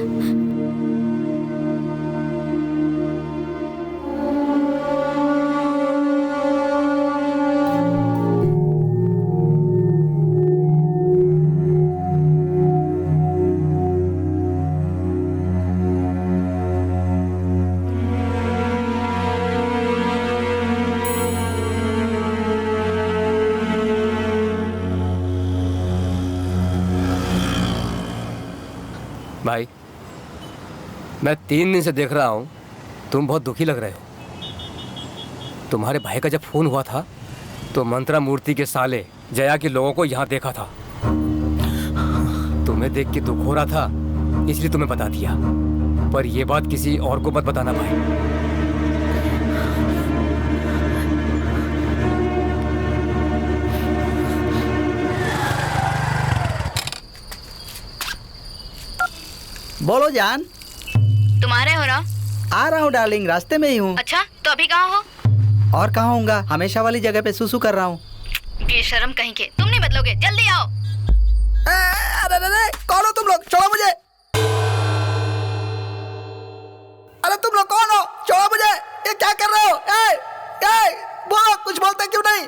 भाई मैं 3 दिन से देख रहा हूँ तुम बहुत दुखी लग रहे हो। तुम्हारे भाई का जब फोन हुआ था तो मंत्रा मूर्ति के साले जया के लोगों को यहाँ देखा था। तुम्हें देख के दुख हो रहा था इसलिए तुम्हें बता दिया, पर यह बात किसी और को मत बताना भाई। बोलो जान। तुम्हारे हो रहा? आ रहा हूँ डार्लिंग, रास्ते में ही हूँ। अच्छा तो अभी कहाँ हो? और कहाँ होऊंगा, हमेशा वाली जगह पे सुसु कर रहा हूँ। बेशर्म कहीं के, तुम नहीं बदलोगे, जल्दी आओ। अरे अरे कौन हो तुम लोग, छोड़ो मुझे। अरे तुम लोग कौन हो, छोड़ो मुझे। ये क्या कर रहे हो? बोलो, कुछ बोलते क्यों नहीं?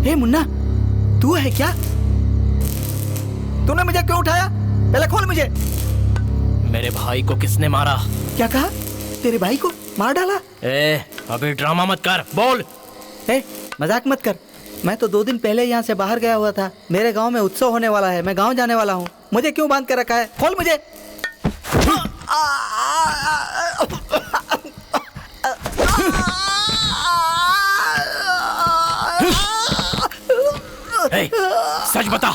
ए मुन्ना, तू है क्या? तूने मुझे क्यों उठाया? पहले खोल मुझे। मेरे भाई को किसने मारा? क्या कहा? तेरे भाई को मार डाला? अभी ड्रामा मत कर, बोल। मजाक मत कर। मैं तो 2 दिन पहले यहाँ से बाहर गया हुआ था। मेरे गांव में उत्सव होने वाला है, मैं गांव जाने वाला हूँ। मुझे क्यों बांध कर रखा है? खोल मुझे। सच बता।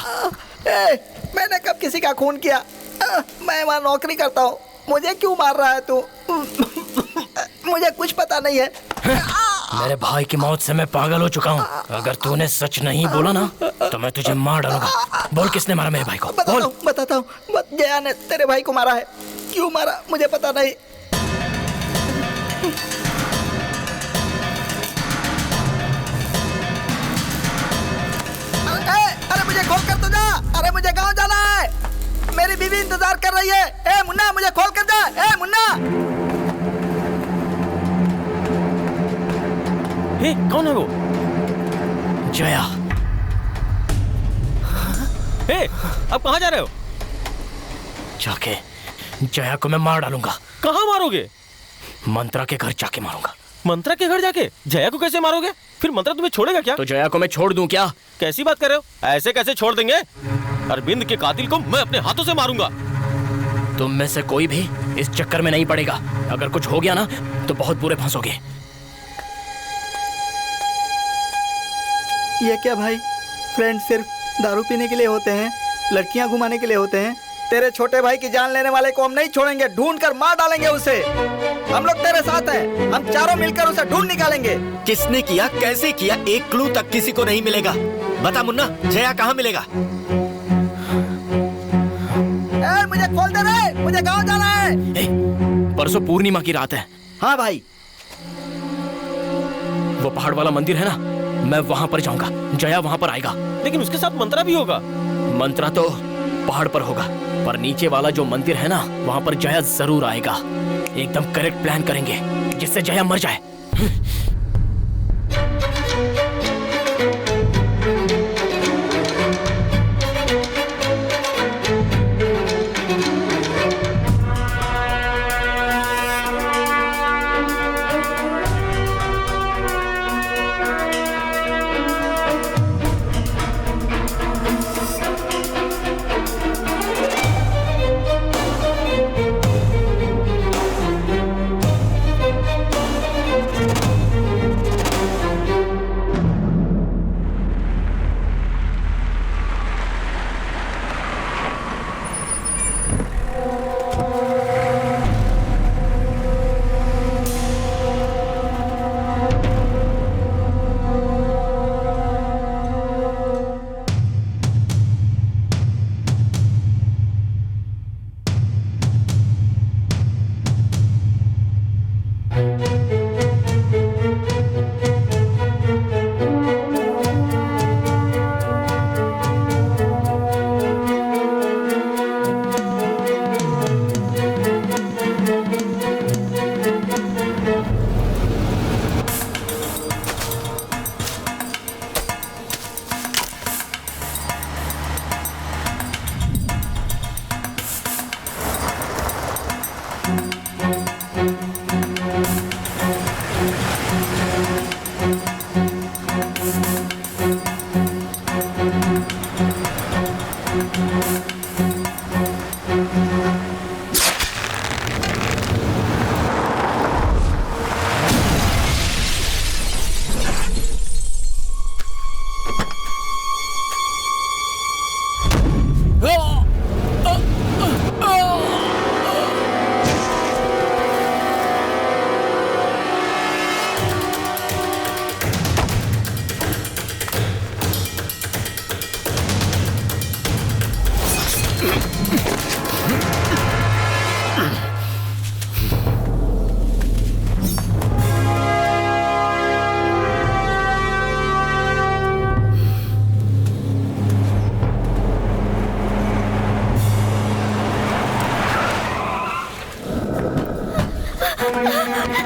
मैंने कब किसी का खून किया? मैं वहाँ नौकरी करता हूँ। मुझे क्यों मार रहा है तू? मुझे कुछ पता नहीं है। मेरे भाई की मौत से मैं पागल हो चुका हूँ। अगर तूने सच नहीं बोला ना तो मैं तुझे मार डालूंगा। बोल किसने मारा मेरे भाई को? बताता हूँ। जया ने तेरे भाई को मारा है। क्यों मारा मुझे पता नहीं। अरे मुझे खोल कर तो जा। अरे मुझे गांव जाना है, मेरी बीवी इंतजार कर रही है। ए मुन्ना, मुझे खोल कर जा। ए मुन्ना। कौन है वो? जया। अब कहाँ जा रहे हो? जाके जया को मैं मार डालूंगा। कहाँ मारोगे? मंत्रा के घर जाके मारूंगा। मंत्रा के घर जाके? जया को कैसे मारोगे? फिर मंत्रा तुम्हें छोड़ेगा क्या? तो जया को मैं छोड़ दूं क्या? कैसी बात कर रहे हो? ऐसे कैसे छोड़ देंगे? अरविंद के कातिल को मैं अपने हाथों से मारूंगा। तुम में से कोई भी इस चक्कर में नहीं पड़ेगा। अगर कुछ हो गया ना तो बहुत बुरे फंसोगे। ये क्या भाई, फ्रेंड सिर्फ दारू पीने के लिए होते हैं, लड़कियां घुमाने के लिए होते हैं। तेरे छोटे भाई की जान लेने वाले को हम नहीं छोड़ेंगे, ढूंढ कर मार डालेंगे उसे। हम लोग तेरे साथ हैं। हम चारों मिलकर उसे ढूंढ निकालेंगे। किसने किया, कैसे किया, एक क्लू तक किसी को नहीं मिलेगा। बता मुन्ना, जया कहाँ मिलेगा? मुझे खोल दे रे, मुझे गाँव जाना है। परसों पूर्णिमा की रात है। हाँ भाई। वो पहाड़ वाला मंदिर है ना, मैं वहां पर जाऊंगा। जया वहां पर आएगा। लेकिन उसके साथ मंत्रा भी होगा। मंत्रा तो पहाड़ पर होगा, पर नीचे वाला जो मंदिर है ना, वहां पर जया जरूर आएगा। एकदम करेक्ट प्लान करेंगे जिससे जया मर जाए।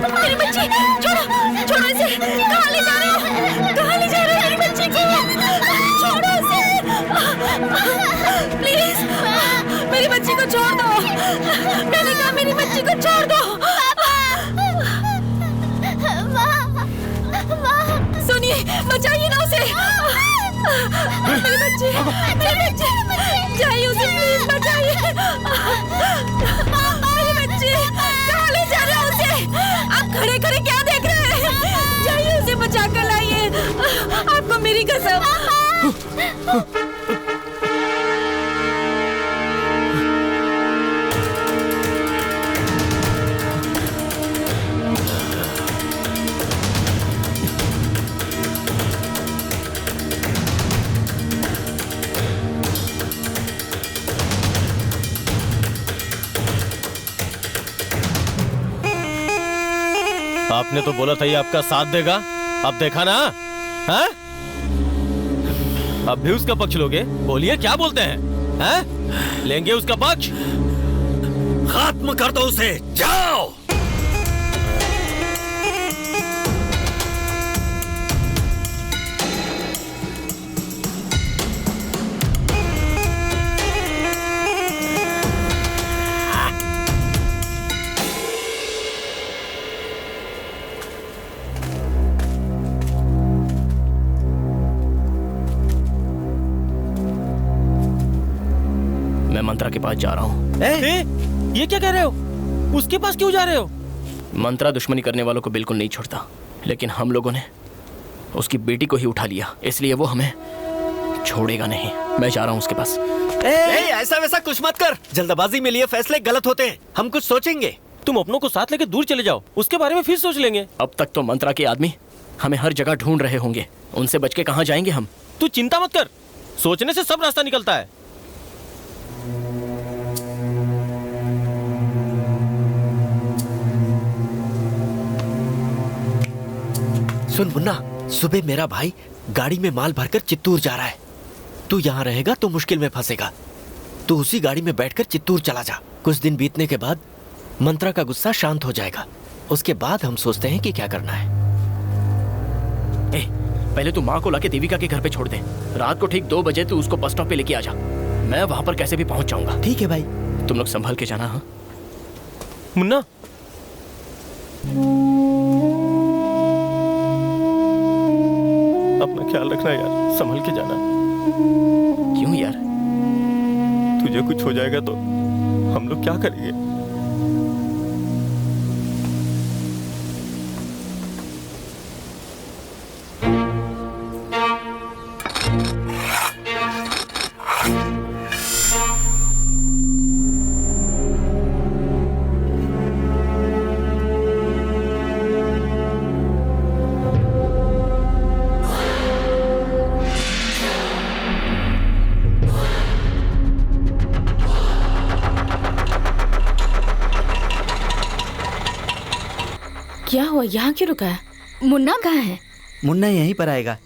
मेरी बच्ची, छोड़ो, छोड़ो इसे। कहाँ ले जा रहे हो? कहाँ ले जा रहे हो मेरी बच्ची को? छोड़ो इसे, प्लीज। मेरी बच्ची को छोड़ दो। मैंने कहा मेरी बच्ची को छोड़ दो। सुनिए, बचाइए ना उसे। मेरी बच्ची, जाइए उसे, प्लीज बचाइए। मेरी बच्ची, कहाँ ले जा रहे हो उसे? आप खड़े खड़े क्या देख रहे हैं? जाइए उसे बचा कर लाइए। आपको मेरी कसम। आपने तो बोला था ये आपका साथ देगा, अब देखा ना? हैं? अब भी उसका पक्ष लोगे? बोलिए, क्या बोलते हैं? हैं? लेंगे उसका पक्ष? खत्म कर दो उसे, जाओ। मंत्रा के पास जा रहा हूँ। ये क्या कह रहे हो? उसके पास क्यों जा रहे हो? मंत्रा दुश्मनी करने वालों को बिल्कुल नहीं छोड़ता, लेकिन हम लोगों ने उसकी बेटी को ही उठा लिया, इसलिए वो हमें छोड़ेगा नहीं। मैं जा रहा हूँ उसके पास। ऐसा वैसा कुछ मत कर। जल्दबाजी में लिए फैसले गलत होते हैं। हम कुछ सोचेंगे। तुम अपनों को साथ लेके दूर चले जाओ, उसके बारे में फिर सोच लेंगे। अब तक तो मंत्रा के आदमी हमें हर जगह ढूंढ रहे होंगे, उनसे बच के कहाँ जाएंगे हम? तू चिंता मत कर, सोचने से सब रास्ता निकलता है। सुन मुन्ना, सुबह मेरा भाई गाड़ी में माल भरकर चित्तूर जा रहा है। तू यहाँ रहेगा तो मुश्किल में फंसेगा। तू उसी गाड़ी में बैठकर चित्तूर चला जा। कुछ दिन बीतने के बाद मंत्रा का गुस्सा शांत हो जाएगा, उसके बाद हम सोचते हैं कि क्या करना है। पहले तू माँ को लाके देविका के घर पे छोड़ दे। रात को ठीक 2 बजे तू उसको बस स्टॉप पे लेके आ जा। मैं वहां पर कैसे भी पहुंच जाऊंगा। ठीक है भाई। तुम लोग संभल के जाना। हाँ मुन्ना, अपना ख्याल रखना यार, संभल के जाना। क्यों यार? तुझे कुछ हो जाएगा तो हम लोग क्या करेंगे? क्या हुआ, यहाँ क्यों रुका है? मुन्ना कहाँ है? मुन्ना यहीं पर आएगा।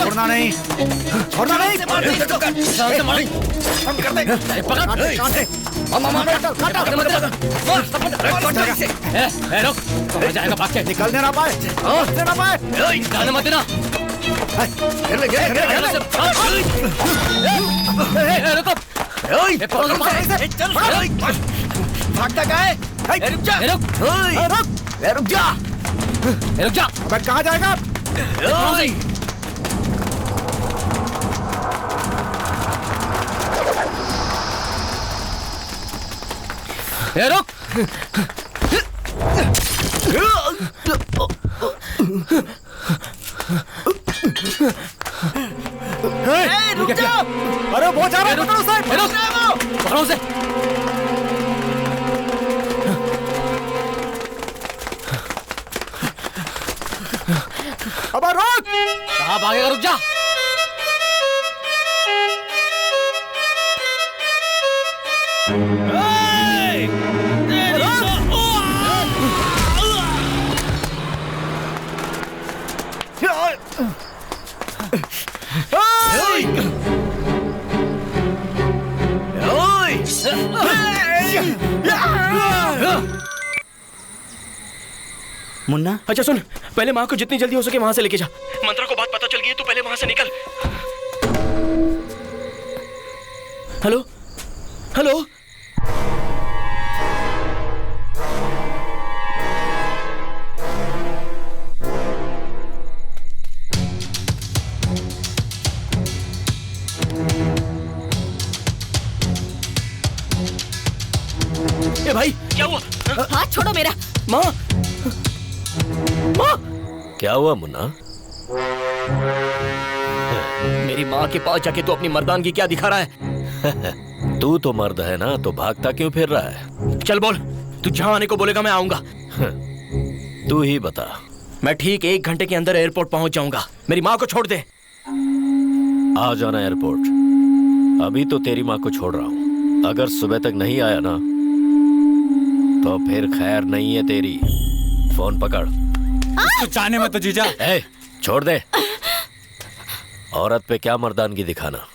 छोड़ना नहीं, छोड़ना नहीं। निकलने ना पाए, ना पाए, जाने मत देना। भागता क्या है? रुक जा, रुक जा, रुक जा। अबे कहाँ जाएगा? रुक। रुक जा। अरे वो जा रहा है, पकड़ो उसे, पकड़ो उसे। अब रुक। कहाँ भागेगा? रुक जा। मुन्ना, अच्छा सुन, पहले माँ को जितनी जल्दी हो सके वहां से लेके जा। मंत्रा को बात पता चल गई है, तू पहले वहां से निकल। Hello, hello. ए भाई, क्या हुआ? हाथ छोड़ो मेरा। माँ, माँ। क्या हुआ मुन्ना? मेरी माँ के पास जाके तू अपनी मर्दानगी क्या दिखा रहा है? तू तो मर्द है ना, तो भागता क्यों फिर रहा है? चल बोल, तू जहां आने को बोलेगा मैं आऊंगा। तू ही बता। मैं ठीक 1 घंटे के अंदर एयरपोर्ट पहुंच जाऊंगा। मेरी माँ को छोड़ दे। आ जाना एयरपोर्ट। अभी तो तेरी माँ को छोड़ रहा हूँ, अगर सुबह तक नहीं आया ना तो फिर खैर नहीं है तेरी। फोन पकड़। तो जाने मत तो जीजा। ए, छोड़ दे। औरत पे क्या मर्दानगी दिखाना।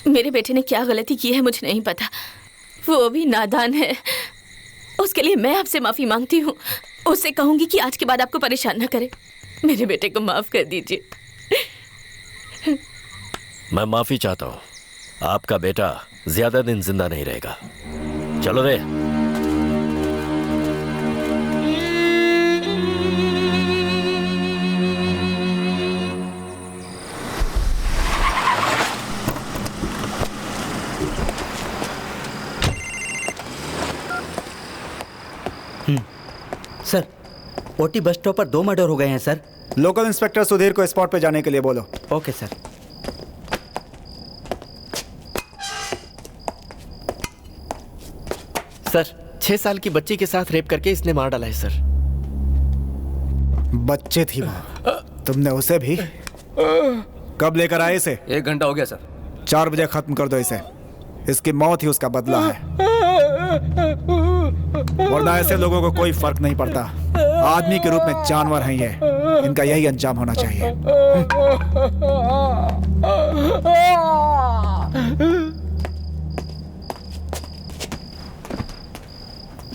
मेरे बेटे ने क्या गलती की है मुझे नहीं पता, वो अभी नादान है। उसके लिए मैं आपसे माफी मांगती हूँ। उससे कहूंगी कि आज के बाद आपको परेशान न करे। मेरे बेटे को माफ कर दीजिए। मैं माफी चाहता हूँ। आपका बेटा ज्यादा दिन जिंदा नहीं रहेगा। चलो रे। सर, ओटी बस स्टॉप पर 2 मर्डर हो गए हैं सर। लोकल इंस्पेक्टर सुधीर को स्पॉट पे जाने के लिए बोलो। Okay sir. सर, 6 साल की बच्ची के साथ रेप करके इसने मार डाला है सर। बच्चे थी वो। तुमने उसे भी? कब लेकर आए इसे? 1 घंटा हो गया सर। 4 बजे खत्म कर दो इसे। इसकी मौत ही उसका बदला है, वरना ऐसे लोगों को कोई फर्क नहीं पड़ता। आदमी के रूप में जानवर हैं ये, इनका यही अंजाम होना चाहिए।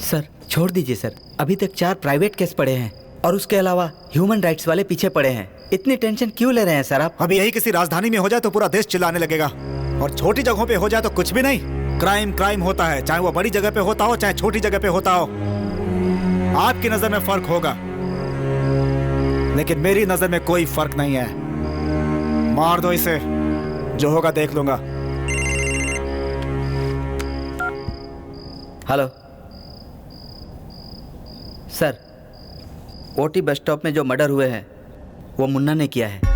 सर छोड़ दीजिए सर, अभी तक 4 प्राइवेट केस पड़े हैं और उसके अलावा ह्यूमन राइट्स वाले पीछे पड़े हैं। इतनी टेंशन क्यों ले रहे हैं सर आप? अभी यही किसी राजधानी में हो जाए तो पूरा देश चिल्लाने लगेगा, और छोटी जगहों पे हो जाए तो कुछ भी नहीं। क्राइम क्राइम होता है, चाहे वो बड़ी जगह पे होता हो चाहे छोटी जगह पे होता हो। आपकी नजर में फर्क होगा, लेकिन मेरी नजर में कोई फर्क नहीं है। मार दो इसे, जो होगा देख लूंगा। Hello sir, OT bus stop में जो मर्डर हुए हैं वो मुन्ना ने किया है।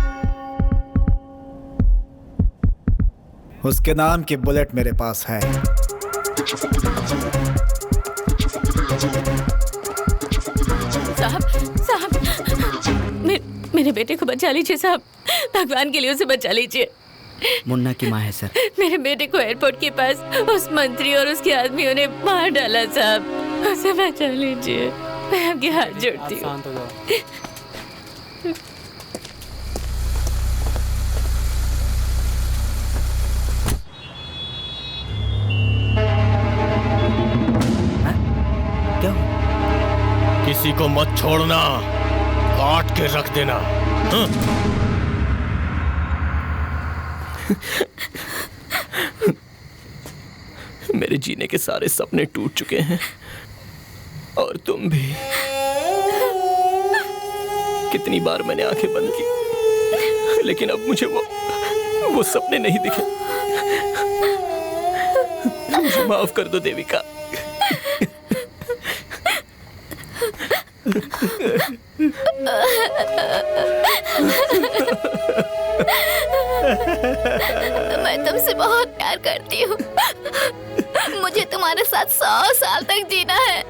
उसके नाम की बुलेट मेरे पास है। साहब, मेरे बेटे को बचा लीजिए साहब, भगवान के लिए उसे बचा लीजिए। मुन्ना की माँ है सर। मेरे बेटे को एयरपोर्ट के पास उस मंत्री और उसके आदमियों ने मार डाला साहब, उसे बचा लीजिए, मैं आपके हाथ जोड़ती हूँ। किसी को मत छोड़ना, काट के रख देना। मेरे जीने के सारे सपने टूट चुके हैं, और तुम भी। कितनी बार मैंने आंखें बंद की, लेकिन अब मुझे वो सपने नहीं दिखे। मुझे माफ कर दो देविका। मैं तुमसे बहुत प्यार करती हूँ। मुझे तुम्हारे साथ 100 साल तक जीना है।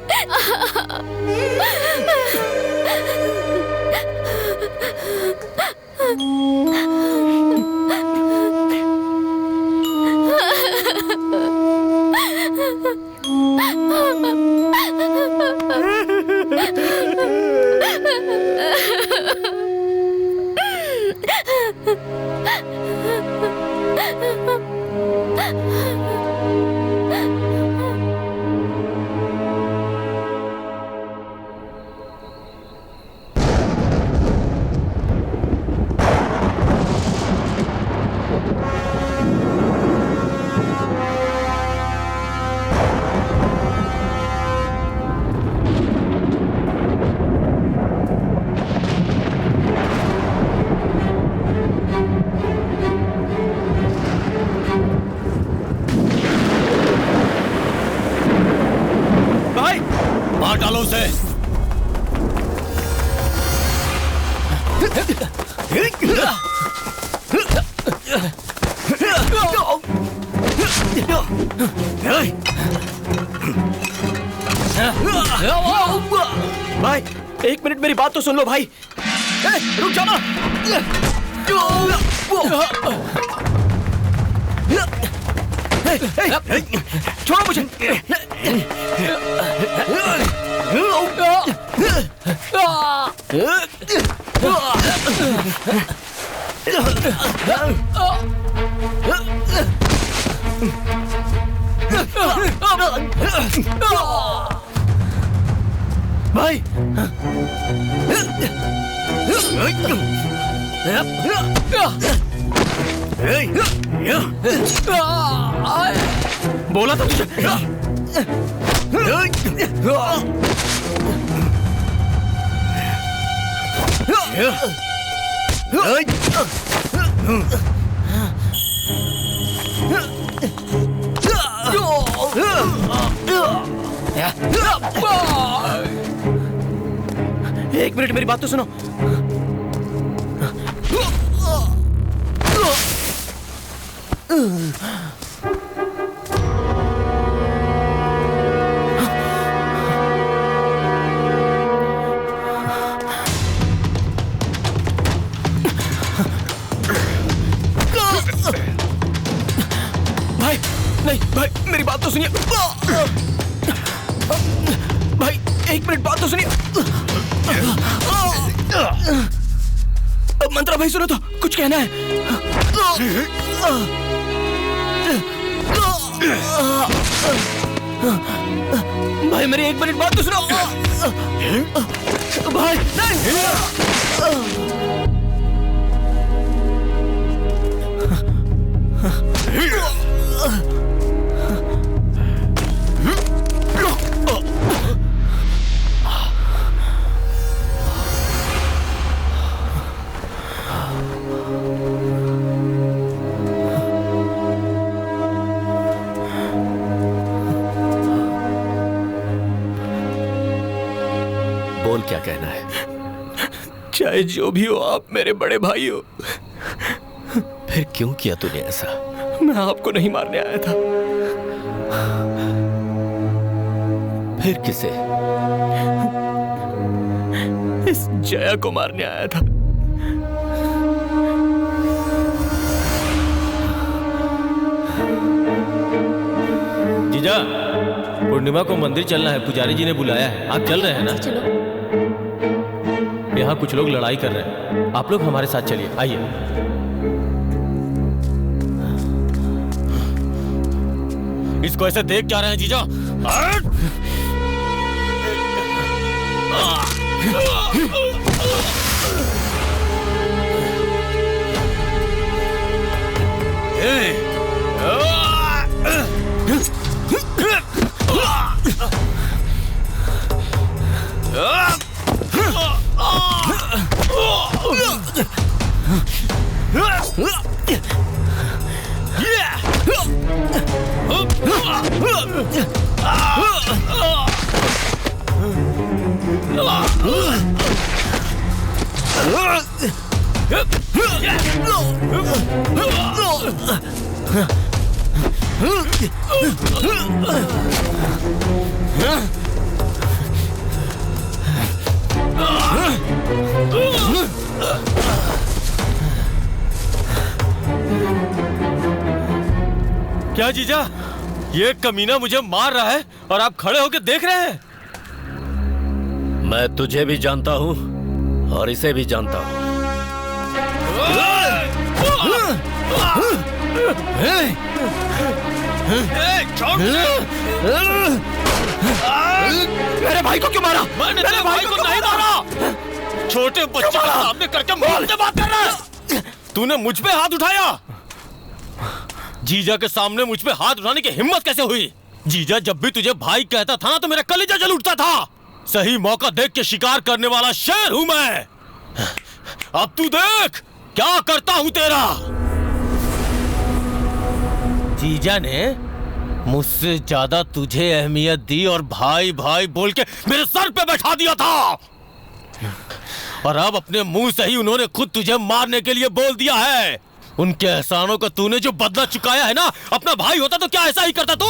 भाई एक मिनट मेरी बात तो सुन लो भाई। रुक जाना। छोड़ो मुझे। भाई बोला था तुझे। एक मिनट मेरी बात तो सुनो। भाई नहीं भाई मेरी बात तो सुनिए। भाई एक मिनट बात तो सुनिए। मंत्रा भाई सुनो तो कुछ कहना है। भाई मेरी एक मिनट बात तो सुनो। भाई नहीं। बोल क्या कहना है? चाहे जो भी हो आप मेरे बड़े भाई हो। फिर क्यों किया तूने ऐसा? मैं आपको नहीं मारने आया था। फिर किसे? इस जया को मारने आया था। जीजा, पूर्णिमा को मंदिर चलना है, पुजारी जी ने बुलाया है। आप चल रहे हैं ना? चलो। यहाँ कुछ लोग लड़ाई कर रहे हैं, आप लोग हमारे साथ चलिए, आइए। इसको ऐसे देख क्या रहे हैं जीजा? क्या जीजा, ये कमीना मुझे मार रहा है और आप खड़े होकर देख रहे हैं? मैं तुझे भी जानता हूं और इसे भी जानता हूं। मेरे भाई को क्यों मारा? मैंने तेरे भाई को नहीं मारा। छोटे बच्चे के सामने करके मुझसे बात कर रहा है। तूने मुझ पे हाथ उठाया। जीजा के सामने मुझ पे हाथ उठाने की हिम्मत कैसे हुई? जीजा जब भी तुझे भाई कहता था ना तो मेरा कलेजा जल उठता था। सही मौका देख के शिकार करने वाला शेर हूं मैं। अब तू देख क्या करता हूं तेरा। जीजा ने मुझसे ज्यादा तुझे अहमियत दी और भाई भाई बोल के मेरे सर पे बैठा दिया था। और अब अपने मुंह से ही उन्होंने खुद तुझे मारने के लिए बोल दिया है। उनके एहसानों का तूने जो बदला चुकाया है ना, अपना भाई होता तो क्या ऐसा ही करता तू?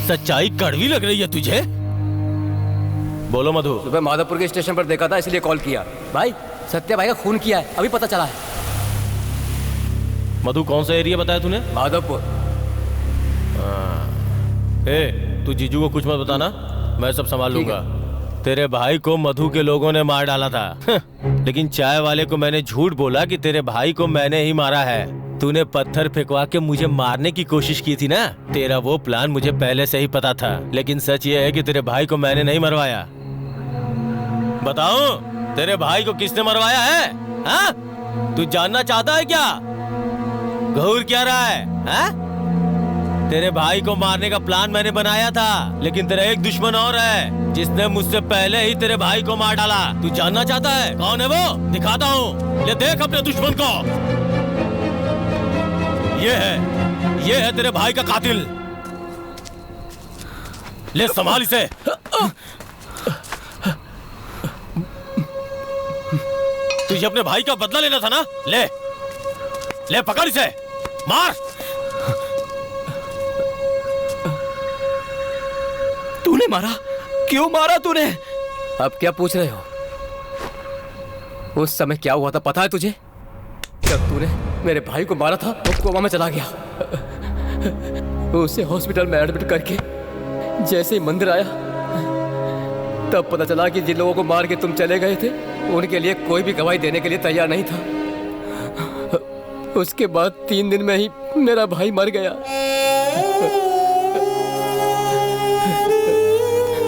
सच्चाई कड़वी लग रही है तुझे? बोलो मधु। सुबह माधवपुर के स्टेशन पर देखा था इसलिए कॉल किया। भाई सत्या भाई का खून किया है, अभी पता चला है। मधु कौन सा एरिया बताया तूने? माधवपुर। तू जीजू को कुछ मत बताना, मैं सब संभाल लूंगा। तेरे भाई को मधु के लोगों ने मार डाला था लेकिन चाय वाले को मैंने झूठ बोला कि तेरे भाई को मैंने ही मारा है। तूने पत्थर फेंकवा के मुझे मारने की कोशिश की थी ना, तेरा वो प्लान मुझे पहले से ही पता था। लेकिन सच ये है कि तेरे भाई को मैंने नहीं मरवाया। बताओ तेरे भाई को किसने मरवाया है? हाँ? तू जानना चाहता है क्या? घूर क्या रहा है? हाँ? तेरे भाई को मारने का प्लान मैंने बनाया था, लेकिन तेरा एक दुश्मन और है जिसने मुझसे पहले ही तेरे भाई को मार डाला। तू जानना चाहता है कौन है वो? दिखाता हूँ, ले देख अपने दुश्मन को। ये है तेरे भाई का कातिल। ले संभाल इसे। तुझे अपने भाई का बदला लेना था ना? ले पकड़ इसे, मार। तूने मारा? क्यों मारा तूने? अब क्या पूछ रहे हो? उस समय क्या हुआ था पता है तुझे? जब तूने मेरे भाई को मारा था वो कोमा में चला गया। उसे हॉस्पिटल में एडमिट करके जैसे ही मंदिर आया तब पता चला कि जिन लोगों को मार के तुम चले गए थे उनके लिए कोई भी गवाही देने के लिए तैयार नहीं था। उसके बाद 3 दिन में ही मेरा भाई मर गया।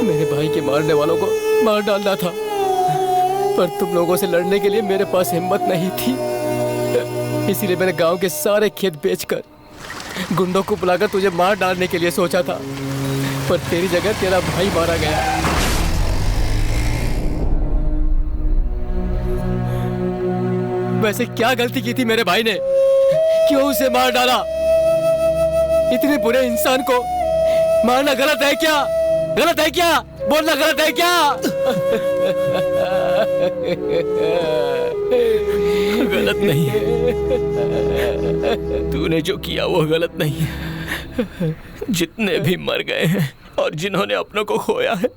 मेरे भाई के मारने वालों को मार डालना था, पर तुम लोगों से लड़ने के लिए मेरे पास हिम्मत नहीं थी। इसीलिए मैंने गांव के सारे खेत बेचकर गुंडों को बुलाकर तुझे मार डालने के लिए सोचा था, पर तेरी जगह तेरा भाई मारा गया। वैसे क्या गलती की थी मेरे भाई ने? क्यों उसे मार डाला? इतने बुरे इंसान को मारना गलत है क्या? गलत है क्या? बोलना गलत है क्या? गलत नहीं है। तूने जो किया वो गलत नहीं है। जितने भी मर गए हैं और जिन्होंने अपनों को खोया है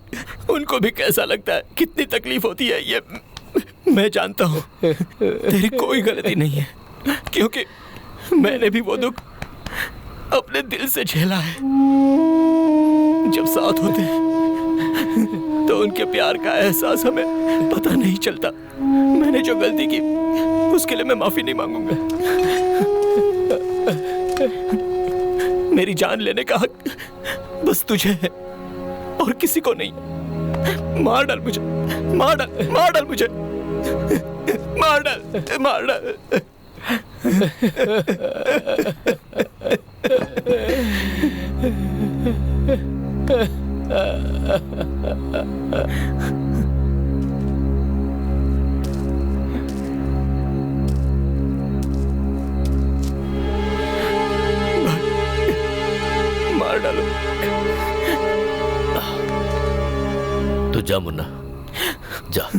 उनको भी कैसा लगता है, कितनी तकलीफ होती है, ये मैं जानता हूँ। तेरी कोई गलती नहीं है, क्योंकि मैंने भी वो दुख अपने दिल से झेला है। जब साथ होते हैं तो उनके प्यार का एहसास हमें पता नहीं चलता। मैंने जो गलती की उसके लिए मैं माफी नहीं मांगूंगा। मेरी जान लेने का हक बस तुझे है और किसी को नहीं। मार डाल मुझे, मार डाल, मार डाल मुझे, मार डाल, मार डाल। मार डालो। तो जा मुन्ना, जा।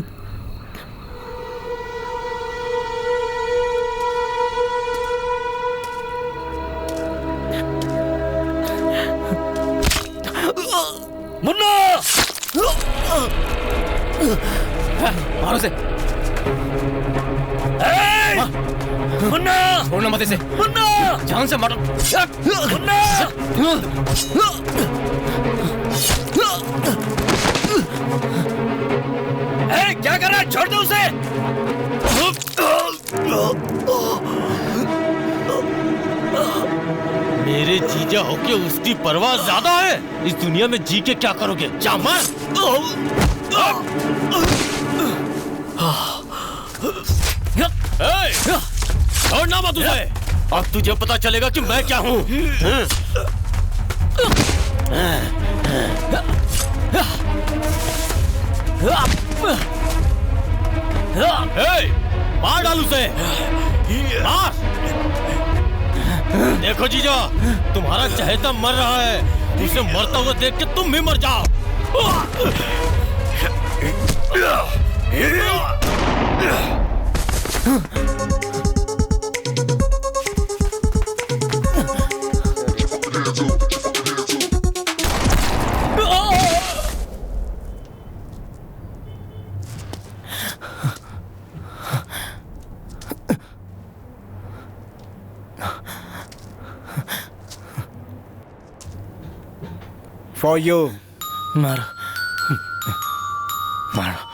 मुन्ना! मारो से। मुन्ना! छोड़ना मत इसे। मुन्ना! जान से मारो। मुन्ना! क्या कर रहा है? छोड़ दो उसे। मेरे जीजा होके उसकी परवाह ज्यादा है। इस दुनिया में जी के क्या करोगे? जा मार। छोड़ना मत उसे। अब तुझे पता चलेगा कि मैं क्या हूँ। मार डाल उसे, मार। देखो जीजा, तुम्हारा चहेता मर रहा है, उसे मरता हुआ देख के तुम भी मर जाओ। For you. मारो मारो।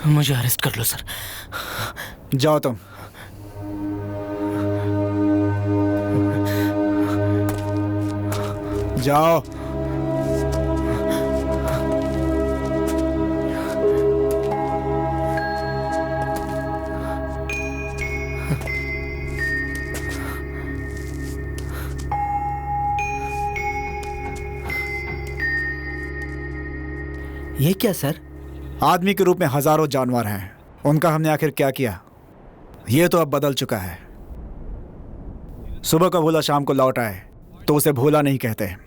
मुझे अरेस्ट कर लो सर। जाओ तुम। जाओ। ये क्या सर? आदमी के रूप में हजारों जानवर हैं, उनका हमने आखिर क्या किया? ये तो अब बदल चुका है। सुबह का भूला शाम को लौट आए तो उसे भूला नहीं कहते।